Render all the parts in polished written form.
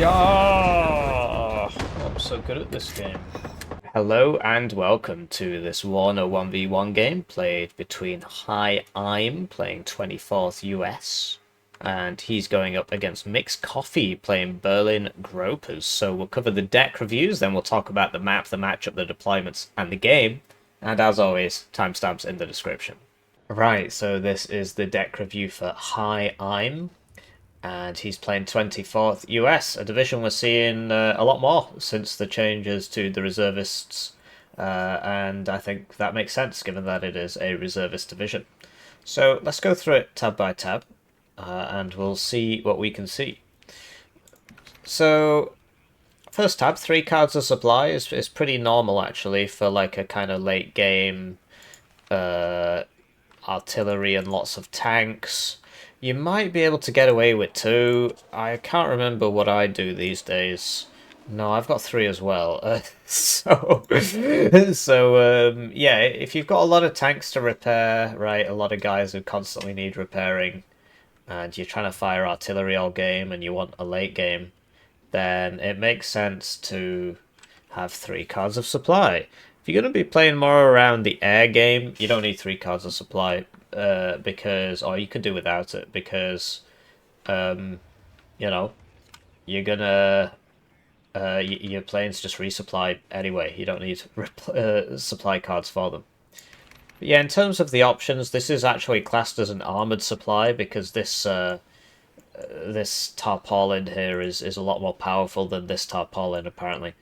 Yeah, I'm so good at this game. Hello and welcome to this Warno 1v1 game played between Hi I'm playing 24th US and he's going up against Mixed Coffee playing Berlin Gropers. So we'll cover the deck reviews, then we'll talk about the map, the matchup, the deployments, and the game. And as always, timestamps in the description. Right, so this is the deck review for Hi I'm. And he's playing 24th US, a division we're seeing a lot more since the changes to the reservists, and I think that makes sense given that it is a reservist division. So let's go through it tab by tab, and we'll see what we can see. So first tab, 3 cards of supply is pretty normal actually for like a kind of late game artillery and lots of tanks. You might be able to get away with 2. I can't remember what I do these days. No, I've got 3 as well. Yeah, if you've got a lot of tanks to repair, right, a lot of guys who constantly need repairing, and you're trying to fire artillery all game and you want a late game, then it makes sense to have 3 cards of supply. If you're going to be playing more around the air game, you don't need 3 cards of supply because, or you could do without it because, you know, you're gonna your planes just resupply anyway. You don't need supply cards for them. But yeah, in terms of the options, this is actually classed as an armored supply because this tarpaulin here is a lot more powerful than this tarpaulin apparently,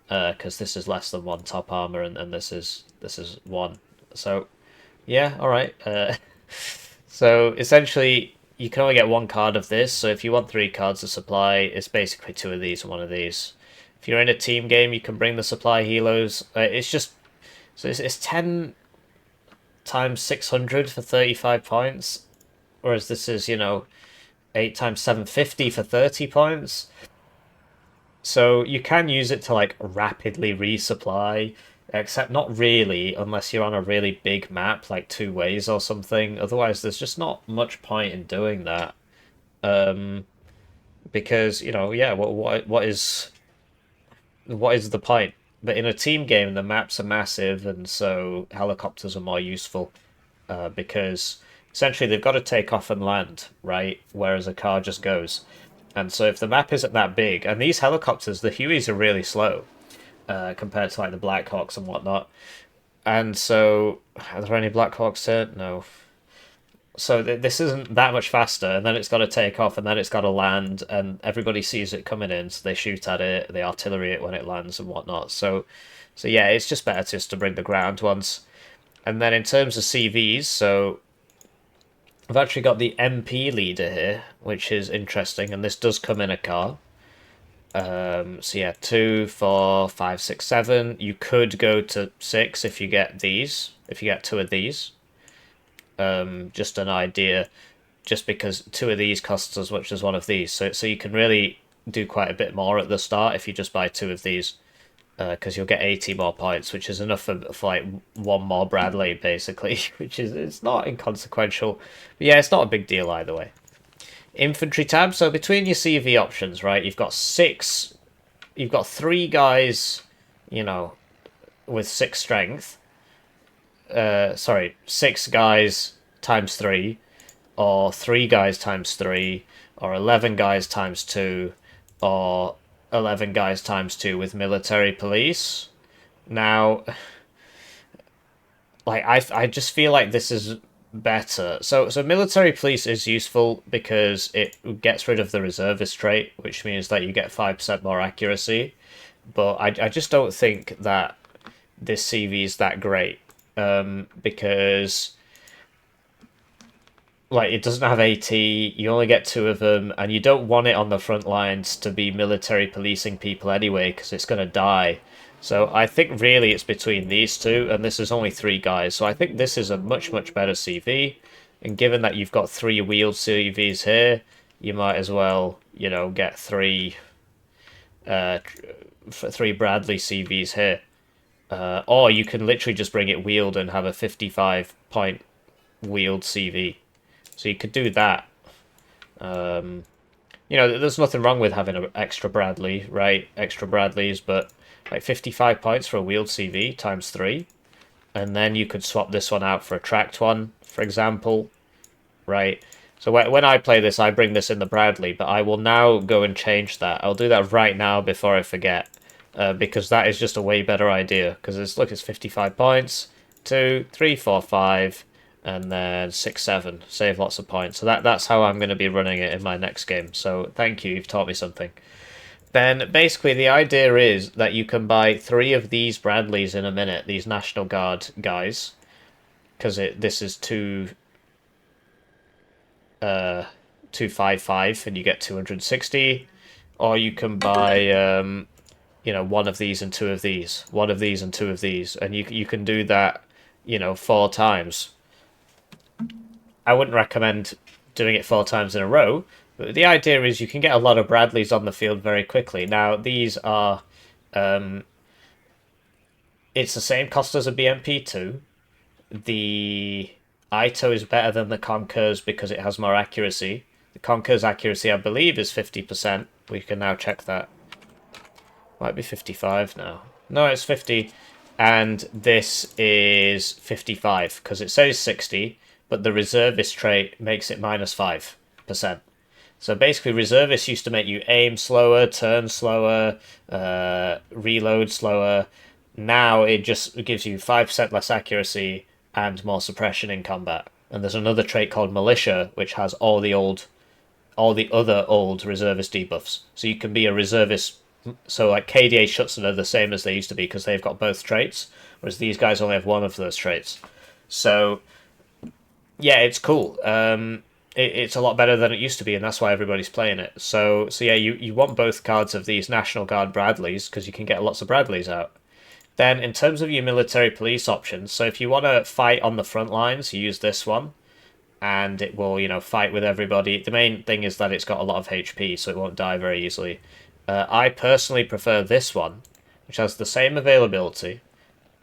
because this is less than 1 top armor and this is 1. So yeah, all right. So essentially, you can only get 1 card of this. So if you want 3 cards of supply, it's basically 2 of these and 1 of these. If you're in a team game, you can bring the supply helos. It's just so it's 10 times 600 for 35 points, whereas this is 8 times 750 for 30 points. So you can use it to like rapidly resupply, except not really unless you're on a really big map like 2 ways or something. Otherwise, there's just not much point in doing that. Because yeah, what is the point? But in a team game, the maps are massive, and so helicopters are more useful because essentially they've got to take off and land, right? Whereas a car just goes. And so if the map isn't that big, and these helicopters, the Hueys are really slow compared to like the Blackhawks and whatnot. And so, are there any Blackhawks here? No. So this isn't that much faster, and then it's got to take off, and then it's got to land, and everybody sees it coming in, so they shoot at it, they artillery it when it lands and whatnot. So yeah, it's just better just to bring the ground ones. And then in terms of CVs, so I've actually got the MP leader here, which is interesting, and this does come in a car. So yeah, 2, 4, 5, 6, 7. You could go to 6 if you get these, if you get 2 of these. Just an idea, just because 2 of these costs as much as 1 of these. So you can really do quite a bit more at the start if you just buy 2 of these. Because you'll get 80 more points, which is enough for like 1 more Bradley, basically, which is it's not inconsequential. But yeah, it's not a big deal either way. Infantry tab, so between your CV options, right, you've got 3 guys, with 6 strength. Sorry, 6 guys times 3, or 3 guys times 3, or 11 guys times 2, or 11 guys times 2 with military police. Now, like I just feel like this is better. So military police is useful because it gets rid of the reservist trait, which means that you get 5% more accuracy. But I just don't think that this CV is that great. Because like it doesn't have AT, you only get 2 of them, and you don't want it on the front lines to be military policing people anyway, because it's going to die. So I think really it's between these 2, and this is only 3 guys, so I think this is a much, much better CV, and given that you've got 3 wheeled CVs here, you might as well, get 3 Bradley CVs here. Or you can literally just bring it wheeled and have a 55-point wheeled CV. So you could do that. you know, there's nothing wrong with having an extra Bradley, right? Extra Bradleys, but like 55 points for a wheeled CV times 3. And then you could swap this one out for a tracked one, for example, right? So when I play this, I bring this in the Bradley, but I will now go and change that. I'll do that right now before I forget, because that is just a way better idea. Because it's 55 points, 2, 3, 4, 5, and then 6, 7. Save lots of points. So that's how I'm going to be running it in my next game. So thank you, you've taught me something. Then basically the idea is that you can buy 3 of these Bradleys in a minute, these National Guard guys, because this is 255 and you get 260, or you can buy you know, one of these and 2 of these, one of these and 2 of these, and you can do that, you know, 4 times. I wouldn't recommend doing it 4 times in a row, but the idea is you can get a lot of Bradleys on the field very quickly. Now these are it's the same cost as a BMP2. The Ito is better than the Conquer's because it has more accuracy. The Conquer's accuracy, I believe, is 50%. We can now check that. Might be 55 now. No, it's 50. And this is 55 because it says 60, but the Reservist trait makes it minus 5%. So basically, Reservist used to make you aim slower, turn slower, reload slower. Now it just gives you 5% less accuracy and more suppression in combat. And there's another trait called Militia, which has all the other old Reservist debuffs. So you can be a Reservist. So like KDA Schutzen are the same as they used to be because they've got both traits, whereas these guys only have one of those traits. So yeah, it's cool. It's a lot better than it used to be, and that's why everybody's playing it. So yeah, you want both cards of these National Guard Bradleys because you can get lots of Bradleys out. Then in terms of your military police options, so if you want to fight on the front lines, you use this one, and it will, you know, fight with everybody. The main thing is that it's got a lot of HP, so it won't die very easily. I personally prefer this one, which has the same availability.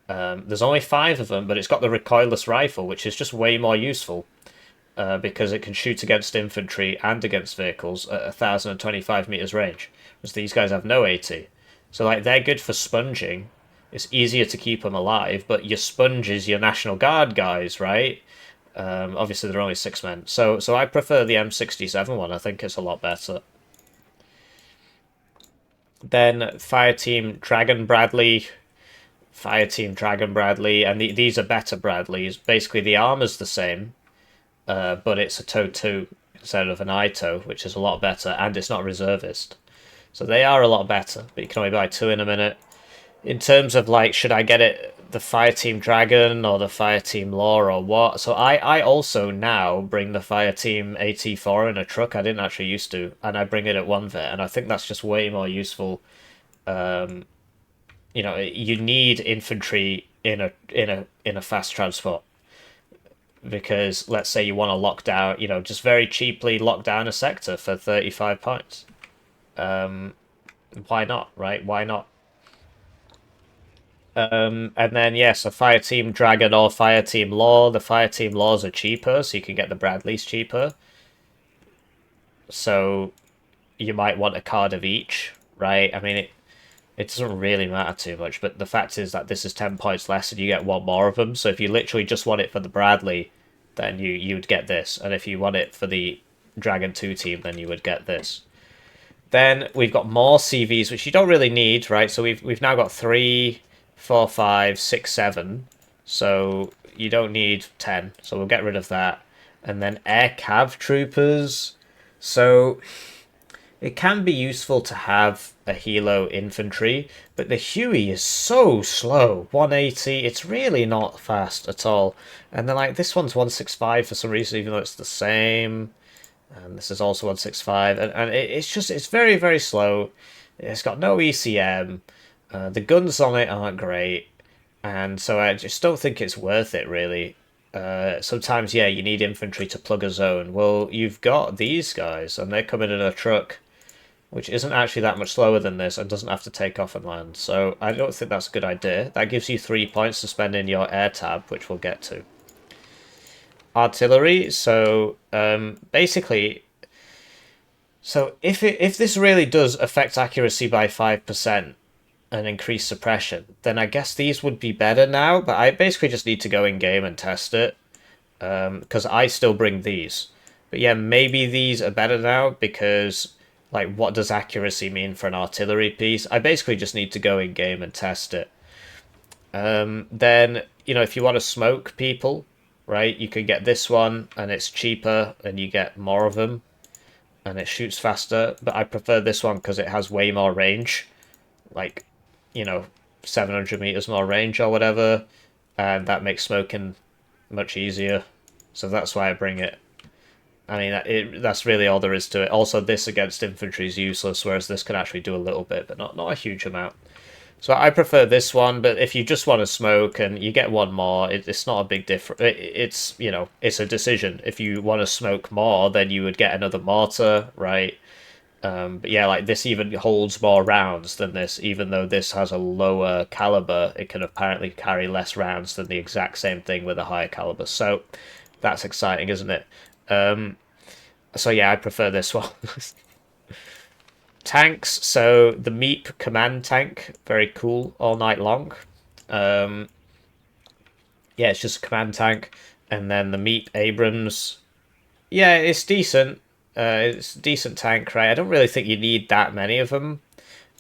There's only 5 of them, but it's got the recoilless rifle, which is just way more useful. Because it can shoot against infantry and against vehicles at 1,025 meters range, whereas these guys have no AT. So like they're good for sponging. It's easier to keep them alive, but your sponge is your National Guard guys, right? Obviously they're only 6 men, so I prefer the M67 one. I think it's a lot better. Then Fireteam Dragon Bradley, and these are better Bradleys. Basically the armor's the same. But it's a TOW 2 instead of an ITO, which is a lot better, and it's not Reservist. So they are a lot better, but you can only buy 2 in a minute. In terms of, like, should I get it the Fireteam Dragon or the Fireteam Law or what? So I also now bring the Fireteam AT4 in a truck. I didn't actually used to, and I bring it at 1 vet, and I think that's just way more useful. You know, you need infantry in a fast transport. Because let's say you want to lock down, you know, just very cheaply lock down a sector for 35 points. Why not, right? Why not? And then, yes, a Fireteam Dragon or Fireteam Law. The Fireteam Laws are cheaper, so you can get the Bradleys cheaper. So you might want a card of each, right? I mean, it doesn't really matter too much, but the fact is that this is 10 points less and you get 1 more of them. So if you literally just want it for the Bradley, then you'd get this. And if you want it for the Dragon 2 team, then you would get this. Then we've got more CVs, which you don't really need, right? So we've now got 3, 4, 5, 6, 7. So you don't need 10. So we'll get rid of that. And then Air Cav Troopers. So it can be useful to have a Helo infantry, but the Huey is so slow. 180, it's really not fast at all. And then like this one's 165 for some reason, even though it's the same. And this is also 165, and it's very, very slow. It's got no ECM. The guns on it aren't great, and so I just don't think it's worth it really. Sometimes, yeah, you need infantry to plug a zone. Well, you've got these guys, and they're coming in a truck, which isn't actually that much slower than this and doesn't have to take off and land. So I don't think that's a good idea. That gives you 3 points to spend in your air tab, which we'll get to. Artillery, so basically, So if this really does affect accuracy by 5% and increase suppression, then I guess these would be better now. But I basically just need to go in game and test it, because I still bring these. But yeah, maybe these are better now because, like, what does accuracy mean for an artillery piece? I basically just need to go in game and test it. Then, if you want to smoke people, right, you can get this one and it's cheaper and you get more of them and it shoots faster. But I prefer this one because it has way more range, like, you know, 700 meters more range or whatever, and that makes smoking much easier. So that's why I bring it. I mean, that's really all there is to it. Also, this against infantry is useless, whereas this can actually do a little bit, but not a huge amount. So I prefer this one, but if you just want to smoke and you get one more, it's not a big difference. It's, it's a decision. If you want to smoke more, then you would get another mortar, right? But yeah, like this even holds more rounds than this, even though this has a lower caliber, it can apparently carry less rounds than the exact same thing with a higher caliber. So that's exciting, isn't it? So yeah, I prefer this one. Tanks, so the Meep command tank, very cool all night long. Um, yeah, it's just a command tank. And then the Meep Abrams, yeah, it's decent. It's a decent tank, right? I don't really think you need that many of them,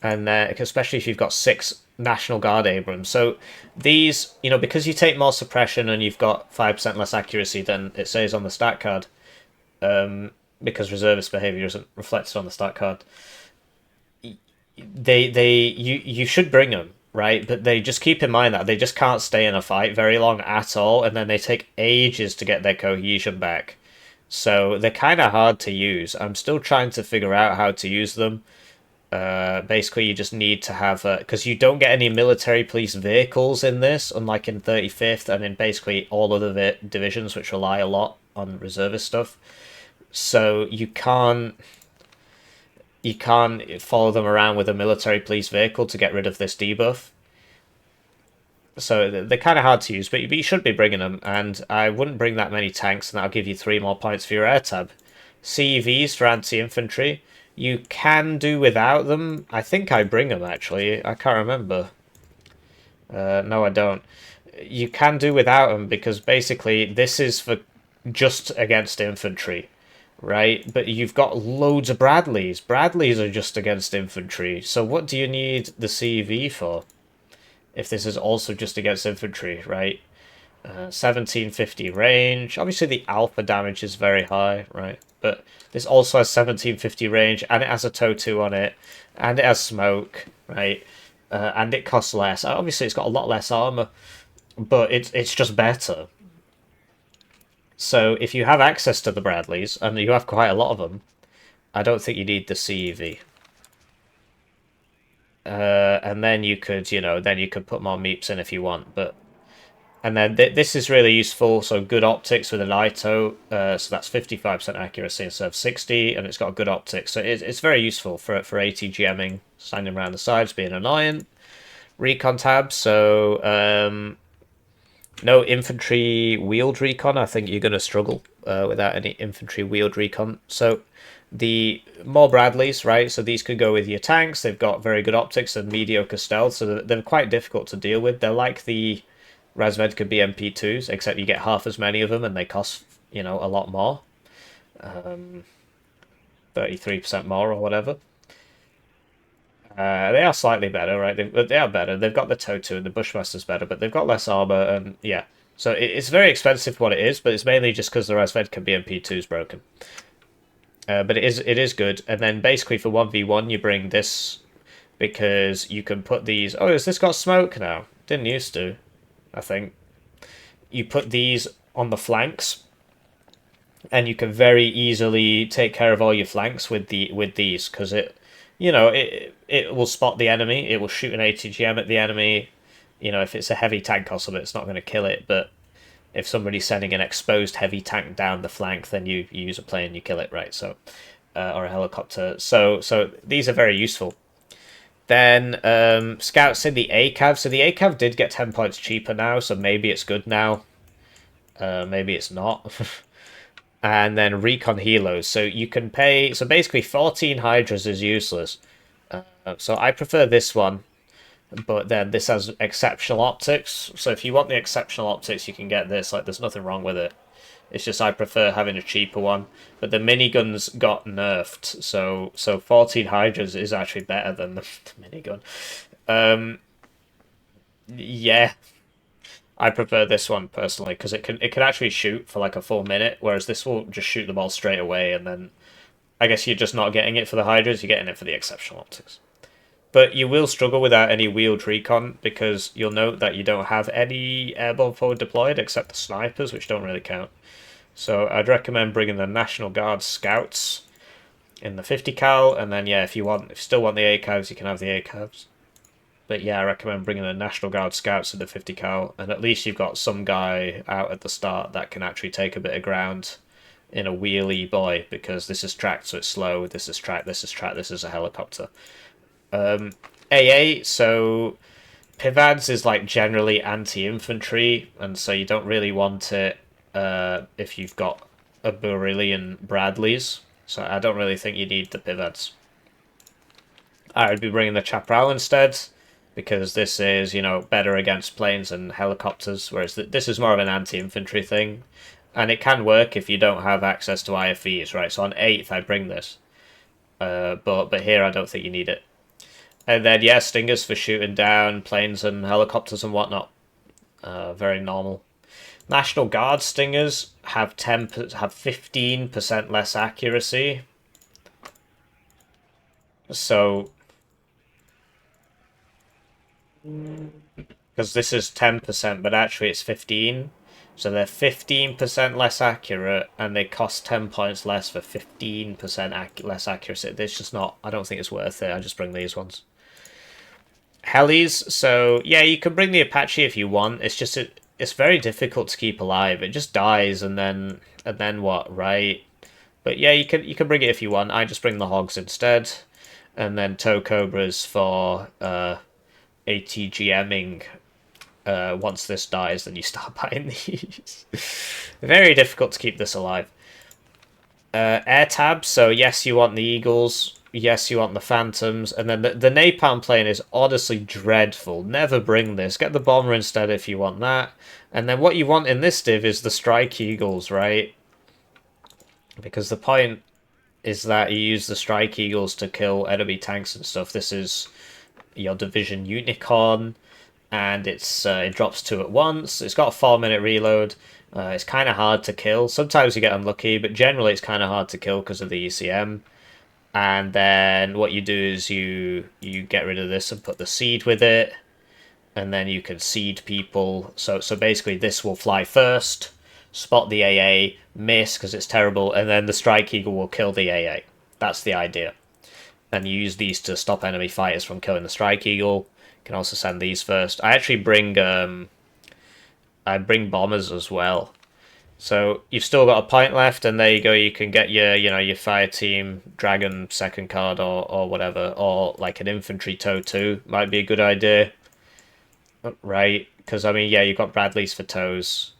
and especially if you've got 6 National Guard Abrams. So these, because you take more suppression and you've got 5% less accuracy than it says on the stat card, because reservist behavior isn't reflected on the stat card. You should bring them, right? But they just keep in mind that they just can't stay in a fight very long at all, and then they take ages to get their cohesion back. So they're kind of hard to use. I'm still trying to figure out how to use them. Basically, you just need to have because you don't get any military police vehicles in this, unlike in 35th and in basically all other divisions, which rely a lot on reservist stuff. So you can't follow them around with a military police vehicle to get rid of this debuff. So they're kind of hard to use, but you should be bringing them. And I wouldn't bring that many tanks, and that'll give you 3 more points for your air tab. CEVs for anti-infantry. You can do without them. I think I bring them, actually. I can't remember. No, I don't. You can do without them because basically this is for just against infantry, right? But you've got loads of Bradleys. Bradleys are just against infantry. So what do you need the CEV for? If this is also just against infantry, right? 1750 range. Obviously, the alpha damage is very high, right? But this also has 1750 range, and it has a TOW 2 on it, and it has smoke, right? And it costs less. Obviously, it's got a lot less armor, but it's just better. So if you have access to the Bradleys, and you have quite a lot of them, I don't think you need the CEV. And then you could, put more meeps in if you want, but and then this is really useful. So good optics with an ITO, so that's 55% accuracy instead of 60, and it's got good optics. So it's very useful for ATGMing, standing around the sides, being annoying. Recon tab, so no infantry wheeled recon. I think you're going to struggle without any infantry wheeled recon. So the more Bradleys, right? So these could go with your tanks. They've got very good optics and mediocre stealth, so they're quite difficult to deal with. They're like the Razvedka BMP2s, except you get half as many of them and they cost, a lot more. 33% more or whatever. They are slightly better, right? They are better. They've got the TOW 2 and the Bushmaster's better, but they've got less armor and yeah. So it's very expensive for what it is, but it's mainly just because the Razvedka BMP2 is broken. But it is good. And then basically for 1v1 you bring this because you can put these... Oh, has this got smoke now? Didn't used to, I think. You put these on the flanks and you can very easily take care of all your flanks with these because it will spot the enemy. It will shoot an ATGM at the enemy. If it's a heavy tank or something, it's not going to kill it. But if somebody's sending an exposed heavy tank down the flank, then you use a plane, you kill it, right? So, or a helicopter. So these are very useful. Then scouts in the ACAV. So the ACAV did get 10 points cheaper now, so maybe it's good now. Maybe it's not. and then recon helos. So you can pay. So basically, 14 Hydras is useless. So I prefer this one, but then this has exceptional optics. So if you want the exceptional optics, you can get this. Like, there's nothing wrong with it. It's just I prefer having a cheaper one. But the miniguns got nerfed, so 14 Hydras is actually better than the minigun. Um, yeah, I prefer this one personally because it can actually shoot for like a full minute, whereas this will just shoot the ball straight away, and then I guess you're just not getting it for the Hydras, you're getting it for the exceptional optics. But you will struggle without any wheeled recon because you'll note that you don't have any airborne forward deployed except the snipers, which don't really count. So I'd recommend bringing the National Guard scouts in the 50 cal, and then yeah, if you still want the ACAVs, you can have the ACAVs. But yeah, I recommend bringing the National Guard scouts in the 50 cal, and at least you've got some guy out at the start that can actually take a bit of ground in a wheelie boy, because this is tracked, so it's slow. This is tracked. This is tracked. This is a helicopter. AA, so Pivads is like generally anti-infantry, and so you don't really want it if you've got a Berillion Bradleys. So I don't really think you need the Pivads. I would be bringing the Chaparral instead, because this is, better against planes and helicopters, whereas this is more of an anti-infantry thing. And it can work if you don't have access to IFVs, right? So on 8th, I bring this. But here, I don't think you need it. And then, yeah, Stingers for shooting down planes and helicopters and whatnot. Very normal. National Guard Stingers have 15% less accuracy. So, because this is 10%, but actually it's 15. So they're 15% less accurate, and they cost 10 points less for 15% less accuracy. It's just not, I don't think it's worth it. I just bring these ones. Helis, so yeah, you can bring the Apache if you want. It's just it's very difficult to keep alive. It just dies, and then what, right? But yeah, you can bring it if you want. I just bring the Hogs instead, and then Tow Cobras for ATGMing. Once this dies, then you start buying these. Very difficult to keep this alive. Air tabs, so yes, you want the Eagles. Yes, you want the Phantoms. And then the Napalm plane is honestly dreadful. Never bring this. Get the Bomber instead if you want that. And then what you want in this div is the Strike Eagles, right? Because the point is that you use the Strike Eagles to kill enemy tanks and stuff. This is your Division Unicorn, and it drops 2 at once. It's got a 4-minute reload. It's kind of hard to kill. Sometimes you get unlucky, but generally it's kind of hard to kill because of the ECM. And then what you do is you get rid of this and put the seed with it, and then you can seed people. So basically this will fly first, spot the AA, miss because it's terrible, and then the Strike Eagle will kill the AA. That's the idea. And you use these to stop enemy fighters from killing the Strike Eagle. You can also send these first. I actually bring bombers as well. So you've still got a point left, and there you go. You can get your fire team dragon second card or whatever, or like an infantry tow too might be a good idea, right? Because I mean, yeah, you've got Bradleys for tows,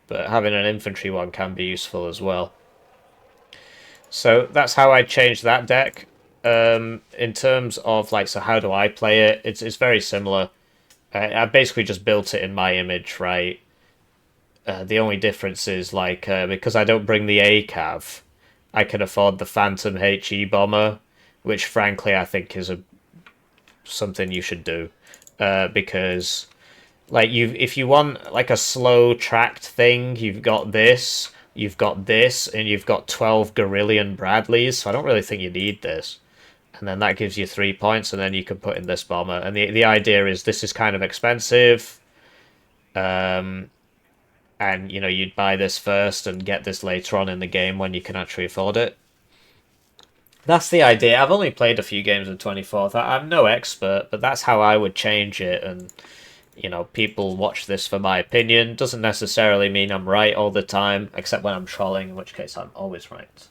but having an infantry one can be useful as well. So that's how I changed that deck. In terms of so how do I play it? It's very similar. I basically just built it in my image, right? The only difference is because I don't bring the ACAV, I can afford the Phantom HE bomber, which frankly I think is something you should do, because if you want like a slow tracked thing, you've got this, and you've got 12 Gorillion Bradleys. So I don't really think you need this. And then that gives you 3 points, and then you can put in this bomber. And the idea is this is kind of expensive. And you'd buy this first and get this later on in the game when you can actually afford it. That's the idea. I've only played a few games of 24th. I'm no expert, but that's how I would change it. And people watch this for my opinion. Doesn't necessarily mean I'm right all the time, except when I'm trolling, in which case I'm always right.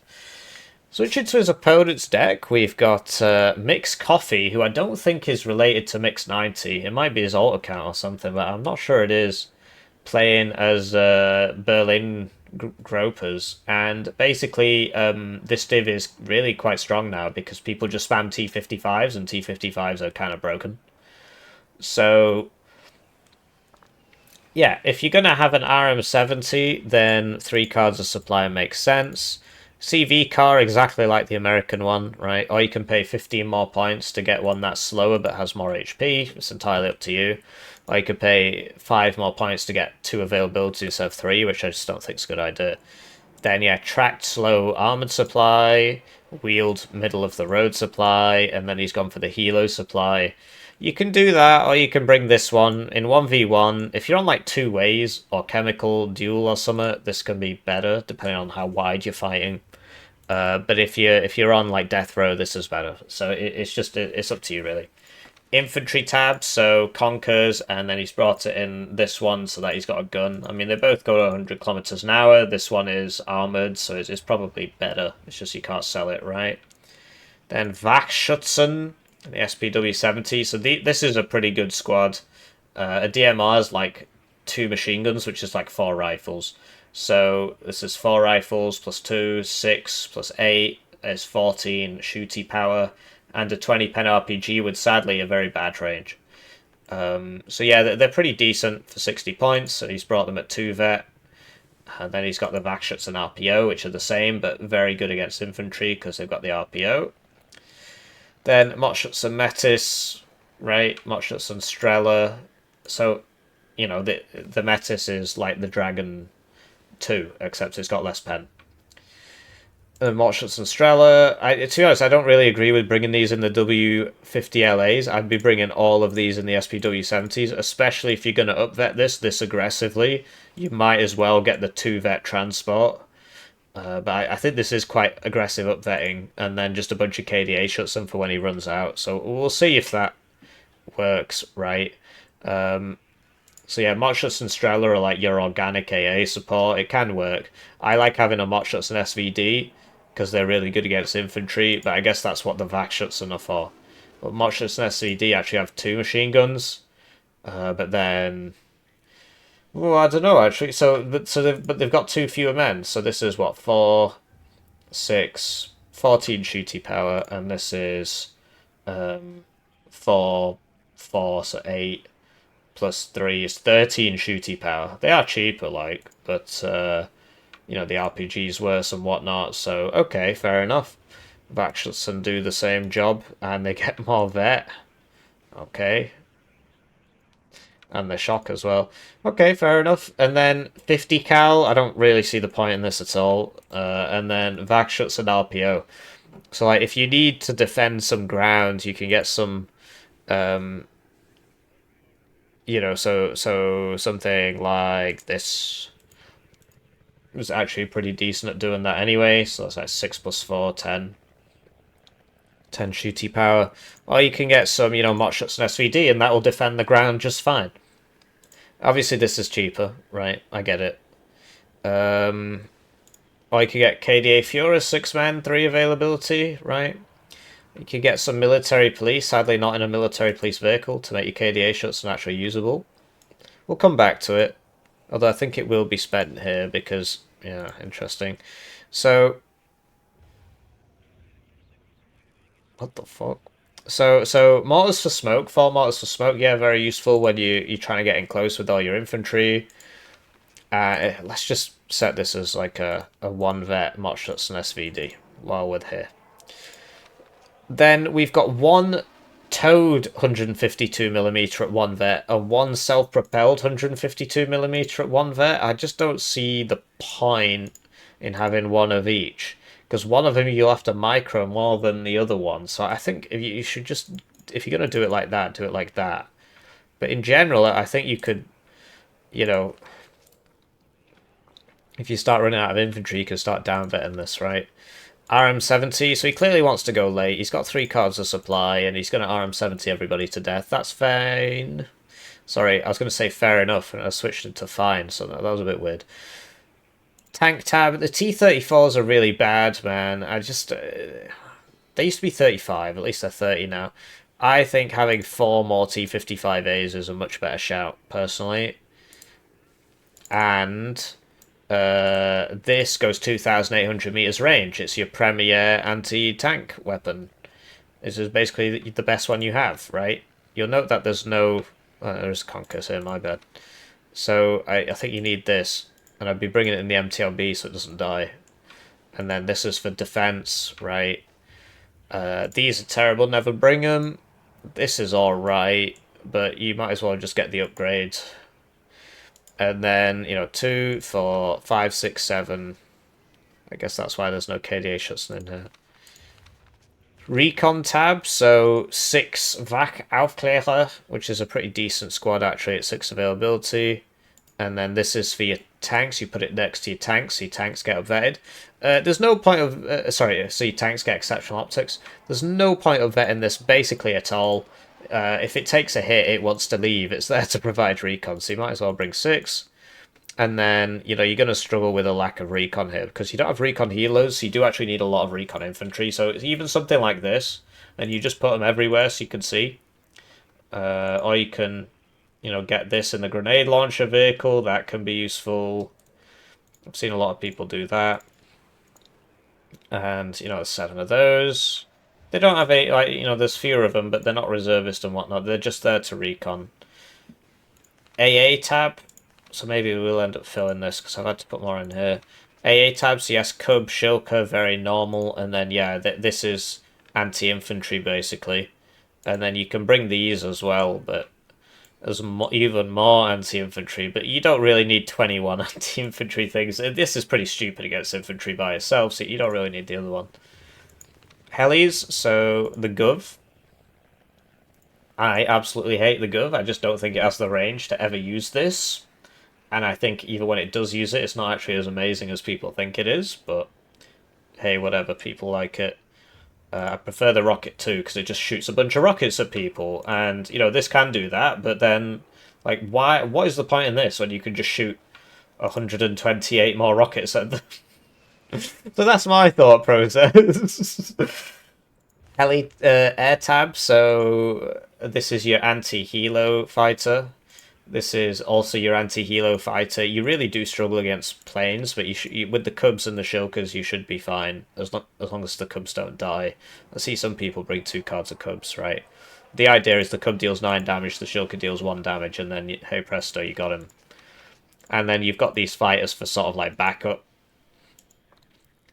Switching to his opponent's deck, we've got Mix Coffee, who I don't think is related to Mix 90. It might be his alt account or something, but I'm not sure it is. Playing as Berlin Gropers, and basically this div is really quite strong now because people just spam T55s, and T55s are kind of broken. So yeah, if you're gonna have an RM70, then 3 cards of supply makes sense. CV car exactly like the American one, right? Or you can pay 15 more points to get one that's slower but has more HP. It's entirely up to you. Or you could pay 5 more points to get 2 availability instead of 3, which I just don't think is a good idea. Then yeah, tracked slow armored supply, wheeled middle of the road supply, and then he's gone for the helo supply. You can do that, or you can bring this one in 1v1. If you're on like 2 ways or chemical duel or something, this can be better depending on how wide you're fighting. But if you're on like death row, this is better. So it's up to you really. Infantry tab, so Conkers, and then he's brought it in this one so that he's got a gun. I mean, they both go 100 kilometers an hour. This one is armored, so it's probably better. It's just you can't sell it, right? Then Wachschutzen, the SPW-70. So this is a pretty good squad. A DMR is like 2 machine guns, which is like 4 rifles. So this is 4 rifles plus 2, 6 plus 8 is 14 shooty power, and a 20 pen RPG with sadly a very bad range. So yeah, they're pretty decent for 60 points, and he's brought them at 2 vet. And then he's got the Vakshuts and RPO, which are the same, but very good against infantry because they've got the RPO. Then Motshuts and Metis, right? Motshuts and Strela. So, you know, the Metis is like the Dragon 2, except it's got less pen. Motshuts and Strela. To be honest, I don't really agree with bringing these in the W50LAs. I'd be bringing all of these in the SPW70s, especially if you're going to up-vet this aggressively. You might as well get the 2-vet transport. But I think this is quite aggressive up-vetting, and then just a bunch of KDA shuts him for when he runs out. So we'll see if that works, right? So yeah, Motshuts and Strela are like your organic AA support. It can work. I like having a Motshuts and SVD because they're really good against infantry, but I guess that's what the Vakshuts are for. But Motshuts and SVD actually have 2 machine guns, but then... Well, I don't know actually. But they've got 2 fewer men. So this is what, 4, 6, 14 shooty power, and this is 4, 4, so 8 plus 3 is 13 shooty power. They are cheaper, like, but you know, the RPG's worse and whatnot. So okay, fair enough. Vakshuts do the same job, and they get more vet. Okay. And the shock as well. Okay, fair enough. And then 50 cal, I don't really see the point in this at all. And then Vakshuts and RPO. So like if you need to defend some ground, you can get some you know, so something like this was actually pretty decent at doing that anyway. So that's like 6 plus 4, 10. 10 shooty power. Or you can get some, you know, Motshuts and SVD, and that will defend the ground just fine. Obviously, this is cheaper, right? I get it. Or you could get KDA Furus, 6 men, 3 availability, right? You could get some military police, sadly not in a military police vehicle, to make your KDA shots actually usable. We'll come back to it, although I think it will be spent here because, yeah, interesting. So, what the fuck? So mortars for smoke, 4 mortars for smoke, yeah, very useful when you're trying to get in close with all your infantry. Let's just set this as like a 1 vet Motshuts and SVD while we're here. Then we've got 1 towed 152mm at 1 vet and 1 self-propelled 152mm at 1 vet. I just don't see the point in having 1 of each, because one of them you'll have to micro more than the other one. So I think if you should just, if you're going to do it like that, do it like that. But in general, I think you could, you know, if you start running out of infantry, you can start down vetting this, right? RM70, so he clearly wants to go late. He's got 3 cards of supply, and he's going to RM70 everybody to death. That's fine. Sorry, I was going to say fair enough, and I switched it to fine, so that was a bit weird. Tank tab, the T-34s are really bad, man. I just... they used to be 35, at least they're 30 now. I think having 4 more T-55As is a much better shout, personally. And... This goes 2,800 meters range. It's your premier anti-tank weapon. This is basically the best one you have, right? You'll note that there's no... there's Conquest here, my bad. So I think you need this. And I'd be bringing it in the MTLB so it doesn't die. And then this is for defense, right? These are terrible, never bring them. This is alright, but you might as well just get the upgrade. And then, 2, 4, 5, 6, 7. I guess that's why there's no KDA shots in here. Recon tab, so 6 VAC Aufklärer, which is a pretty decent squad actually at 6 availability. And then this is for your tanks. You put it next to your tanks, so your tanks get vetted. There's no point of... so your tanks get exceptional optics. There's no point of vetting this basically at all. If it takes a hit, it wants to leave. It's there to provide recon, so you might as well bring 6. And then, you're going to struggle with a lack of recon here, because you don't have recon healers, so you do actually need a lot of recon infantry. So it's even something like this, and you just put them everywhere so you can see. Or you can... get this in the grenade launcher vehicle. That can be useful. I've seen a lot of people do that. And, there's 7 of those. They don't have there's fewer of them, but they're not reservist and whatnot. They're just there to recon. AA tab. So maybe we'll end up filling this, because I've had to put more in here. AA tabs, yes, Cub, Shilka, very normal. And then, yeah, this is anti-infantry, basically. And then you can bring these as well, but... there's even more anti-infantry, but you don't really need 21 anti-infantry things. This is pretty stupid against infantry by itself, so you don't really need the other one. Helis, so the Gov. I absolutely hate the Gov. I just don't think it has the range to ever use this. And I think even when it does use it, it's not actually as amazing as people think it is, but hey, whatever, people like it. I prefer the rocket too, because it just shoots a bunch of rockets at people. And, this can do that, but then, why? What is the point in this when you can just shoot 128 more rockets at them? So that's my thought process. Heli air tab, so this is your anti-helo fighter. This is also your anti-helo fighter. You really do struggle against planes, but with the Cubs and the Shilkas, you should be fine, as long as the Cubs don't die. I see some people bring 2 cards of Cubs, right? The idea is the Cub deals 9 damage, the Shilka deals 1 damage, and then, hey presto, you got him. And then you've got these fighters for sort of backup.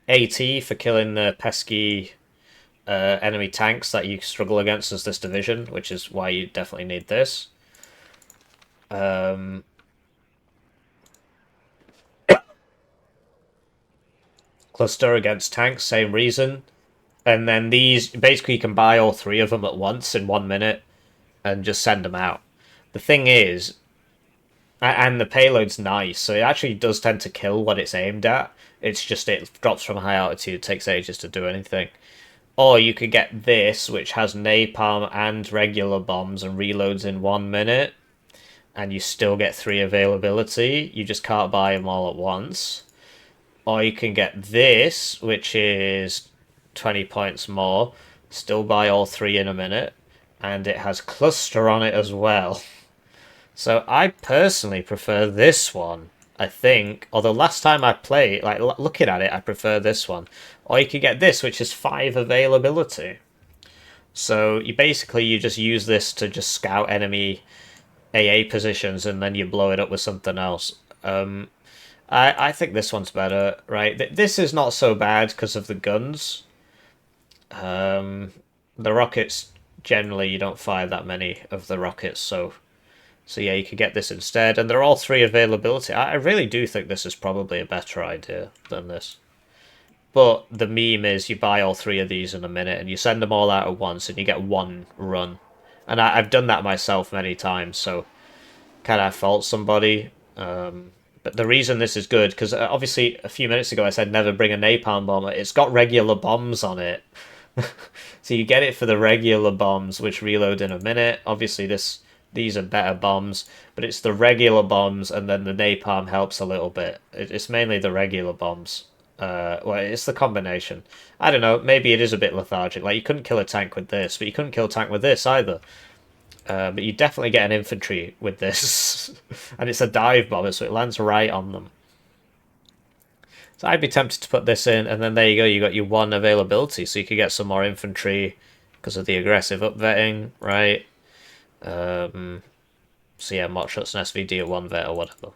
AT for killing the pesky enemy tanks that you struggle against as this division, which is why you definitely need this. Cluster against tanks, same reason. And then these, basically you can buy all 3 of them at once in 1 minute and just send them out. The thing is, and the payload's nice, so it actually does tend to kill what it's aimed at. It's just it drops from high altitude, it takes ages to do anything. Or you could get this, which has napalm and regular bombs and reloads in 1 minute. And you still get 3 availability. You just can't buy them all at once. Or you can get this, which is 20 points more. Still buy all 3 in a minute. And it has cluster on it as well. So I personally prefer this one, I think. Although last time I played, looking at it, I prefer this one. Or you could get this, which is 5 availability. So you just use this to just scout enemy AA positions, and then you blow it up with something else. I think this one's better, right? This is not so bad because of the guns. The rockets, generally, you don't fire that many of the rockets, so yeah, you could get this instead. And they're all 3 availability. I really do think this is probably a better idea than this. But the meme is you buy all 3 of these in a minute, and you send them all out at once, and you get 1 run. And I've done that myself many times, so can I fault somebody? But the reason this is good, because obviously a few minutes ago I said never bring a napalm bomb. It's got regular bombs on it. So you get it for the regular bombs, which reload in a minute. Obviously these are better bombs, but it's the regular bombs, and then the napalm helps a little bit. It's mainly the regular bombs. Well, it's the combination. I don't know, maybe it is a bit lethargic. You couldn't kill a tank with this, but you couldn't kill a tank with this either. But you definitely get an infantry with this. And it's a dive bomber, so it lands right on them. So I'd be tempted to put this in, and then there you go, you got your 1 availability, so you could get some more infantry because of the aggressive upvetting, right? So yeah, Mott shots an SVD at 1 vet or whatever.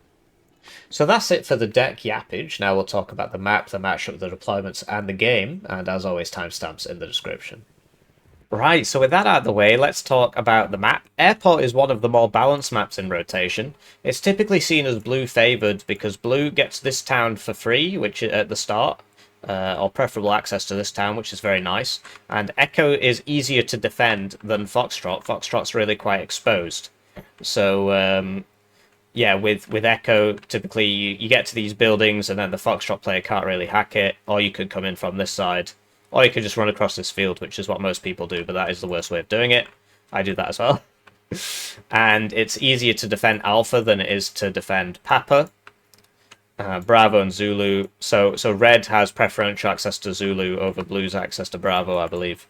So that's it for the deck yappage. Now we'll talk about the map, the matchup, the deployments, and the game, and as always, timestamps in the description. Right, so with that out of the way, let's talk about the map. Airport is one of the more balanced maps in rotation. It's typically seen as blue favoured because blue gets this town for free, which at the start, or preferable access to this town, which is very nice. And Echo is easier to defend than Foxtrot. Foxtrot's really quite exposed. So, yeah, with Echo, typically you get to these buildings and then the Foxtrot player can't really hack it, or you could come in from this side. Or you could just run across this field, which is what most people do, but that is the worst way of doing it. I do that as well. And it's easier to defend Alpha than it is to defend Papa, Bravo, and Zulu. So Red has preferential access to Zulu over Blue's access to Bravo, I believe.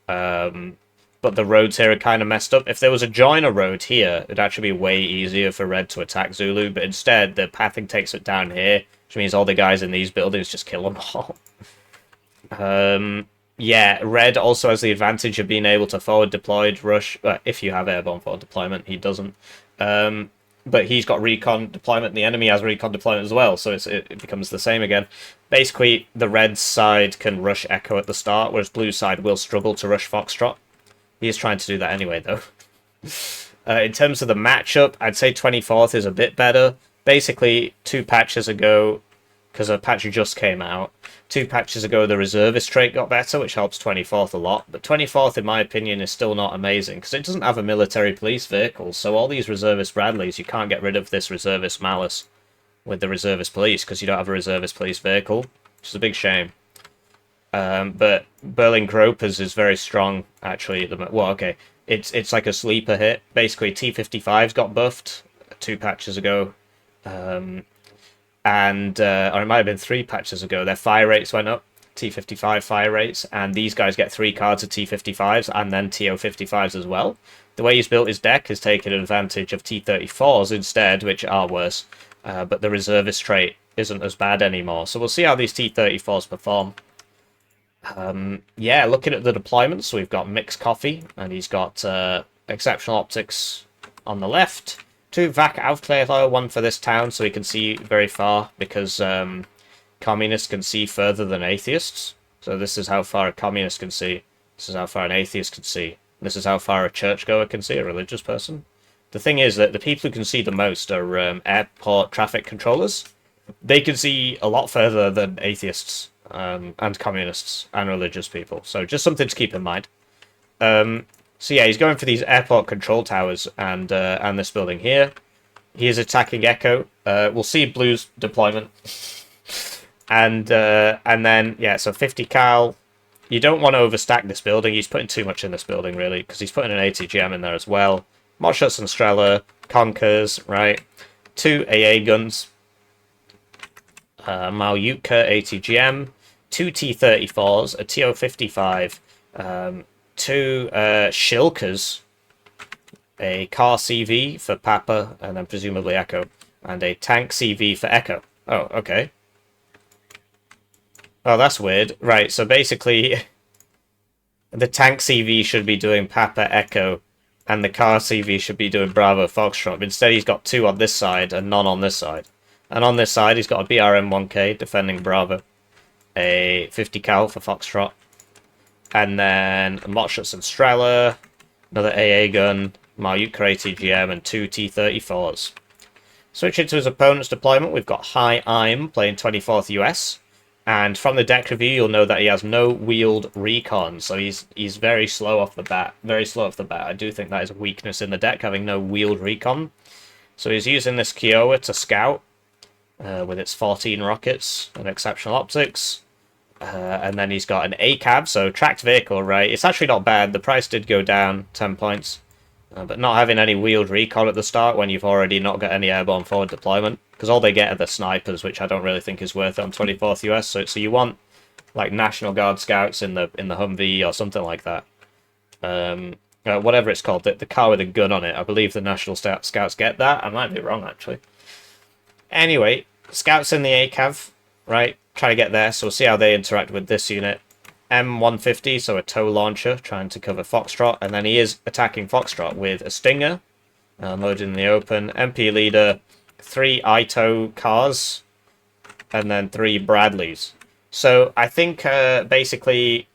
But the roads here are kind of messed up. If there was a joiner road here, it'd actually be way easier for Red to attack Zulu, but instead the pathing takes it down here, which means all the guys in these buildings just kill them all. Yeah, Red also has the advantage of being able to forward deployed rush. If you have airborne forward deployment, he doesn't. But he's got recon deployment, and the enemy has recon deployment as well, so it becomes the same again. Basically, the red side can rush Echo at the start, whereas blue side will struggle to rush Foxtrot. He is trying to do that anyway, though. In terms of the matchup, I'd say 24th is a bit better. Basically, 2 patches ago, because a patch just came out, 2 patches ago the Reservist trait got better, which helps 24th a lot, but 24th in my opinion is still not amazing, because it doesn't have a military police vehicle, so all these Reservist Bradleys, you can't get rid of this Reservist Malice with the Reservist Police, because you don't have a Reservist Police vehicle, which is a big shame. But Berlin Gropers is very strong, actually. Well, okay, it's like a sleeper hit. Basically, T-55s got buffed 2 patches ago, or it might have been 3 patches ago. Their fire rates went up, T-55 fire rates, and these guys get 3 cards of T-55s and then TO-55s as well. The way he's built his deck is taking advantage of T-34s instead, which are worse, but the Reservist trait isn't as bad anymore. So we'll see how these T-34s perform. Yeah, looking at the deployments, we've got Mixed Coffee, and he's got Exceptional Optics on the left. 2 Vac Aufklärer, 1 for this town, so he can see very far, because communists can see further than atheists. So this is how far a communist can see. This is how far an atheist can see. This is how far a churchgoer can see, a religious person. The thing is that the people who can see the most are airport traffic controllers. They can see a lot further than atheists. And communists and religious people. So just something to keep in mind. So yeah, he's going for these airport control towers and this building here. He is attacking Echo. We'll see Blue's deployment. and then, yeah, so 50 cal. You don't want to overstack this building. He's putting too much in this building, really, because he's putting an ATGM in there as well. Modshots and Strela, Conkers, right? 2 AA guns. Malyutka ATGM. 2 T-34s, a TO-55, 2 Shilkers, a car CV for Papa, and then presumably Echo, and a tank CV for Echo. Oh, okay. Oh, that's weird. Right, so basically, the tank CV should be doing Papa Echo, and the car CV should be doing Bravo Foxtrot. Instead, he's got 2 on this side and none on this side. And on this side, he's got a BRM-1K defending Bravo. A 50 cal for Foxtrot, and then Motshots and Strela, another AA gun, Malyutka ATGM, and 2 T-34s. Switching to his opponent's deployment, we've got High I'm playing 24th US, and from the deck review you'll know that he has no wheeled recon, so he's very slow off the bat. I do think that is a weakness in the deck, having no wheeled recon. So he's using this Kiowa to scout, with its 14 rockets and exceptional optics. And then he's got an ACAV, so tracked vehicle, right? It's actually not bad. The price did go down 10 points. But not having any wheeled recon at the start when you've already not got any airborne forward deployment. Because all they get are the snipers, which I don't really think is worth it on 24th US. So you want like National Guard scouts in the Humvee or something like that. Whatever it's called, the car with a gun on it. I believe the National Scouts get that. I might be wrong, actually. Anyway, scouts in the ACAV, right? try to get there. So we'll see how they interact with this unit. M150, so a tow launcher, trying to cover Foxtrot, and then he is attacking Foxtrot with a Stinger, loaded in the open. MP leader, 3 Ito cars, and then 3 Bradleys. So I think basically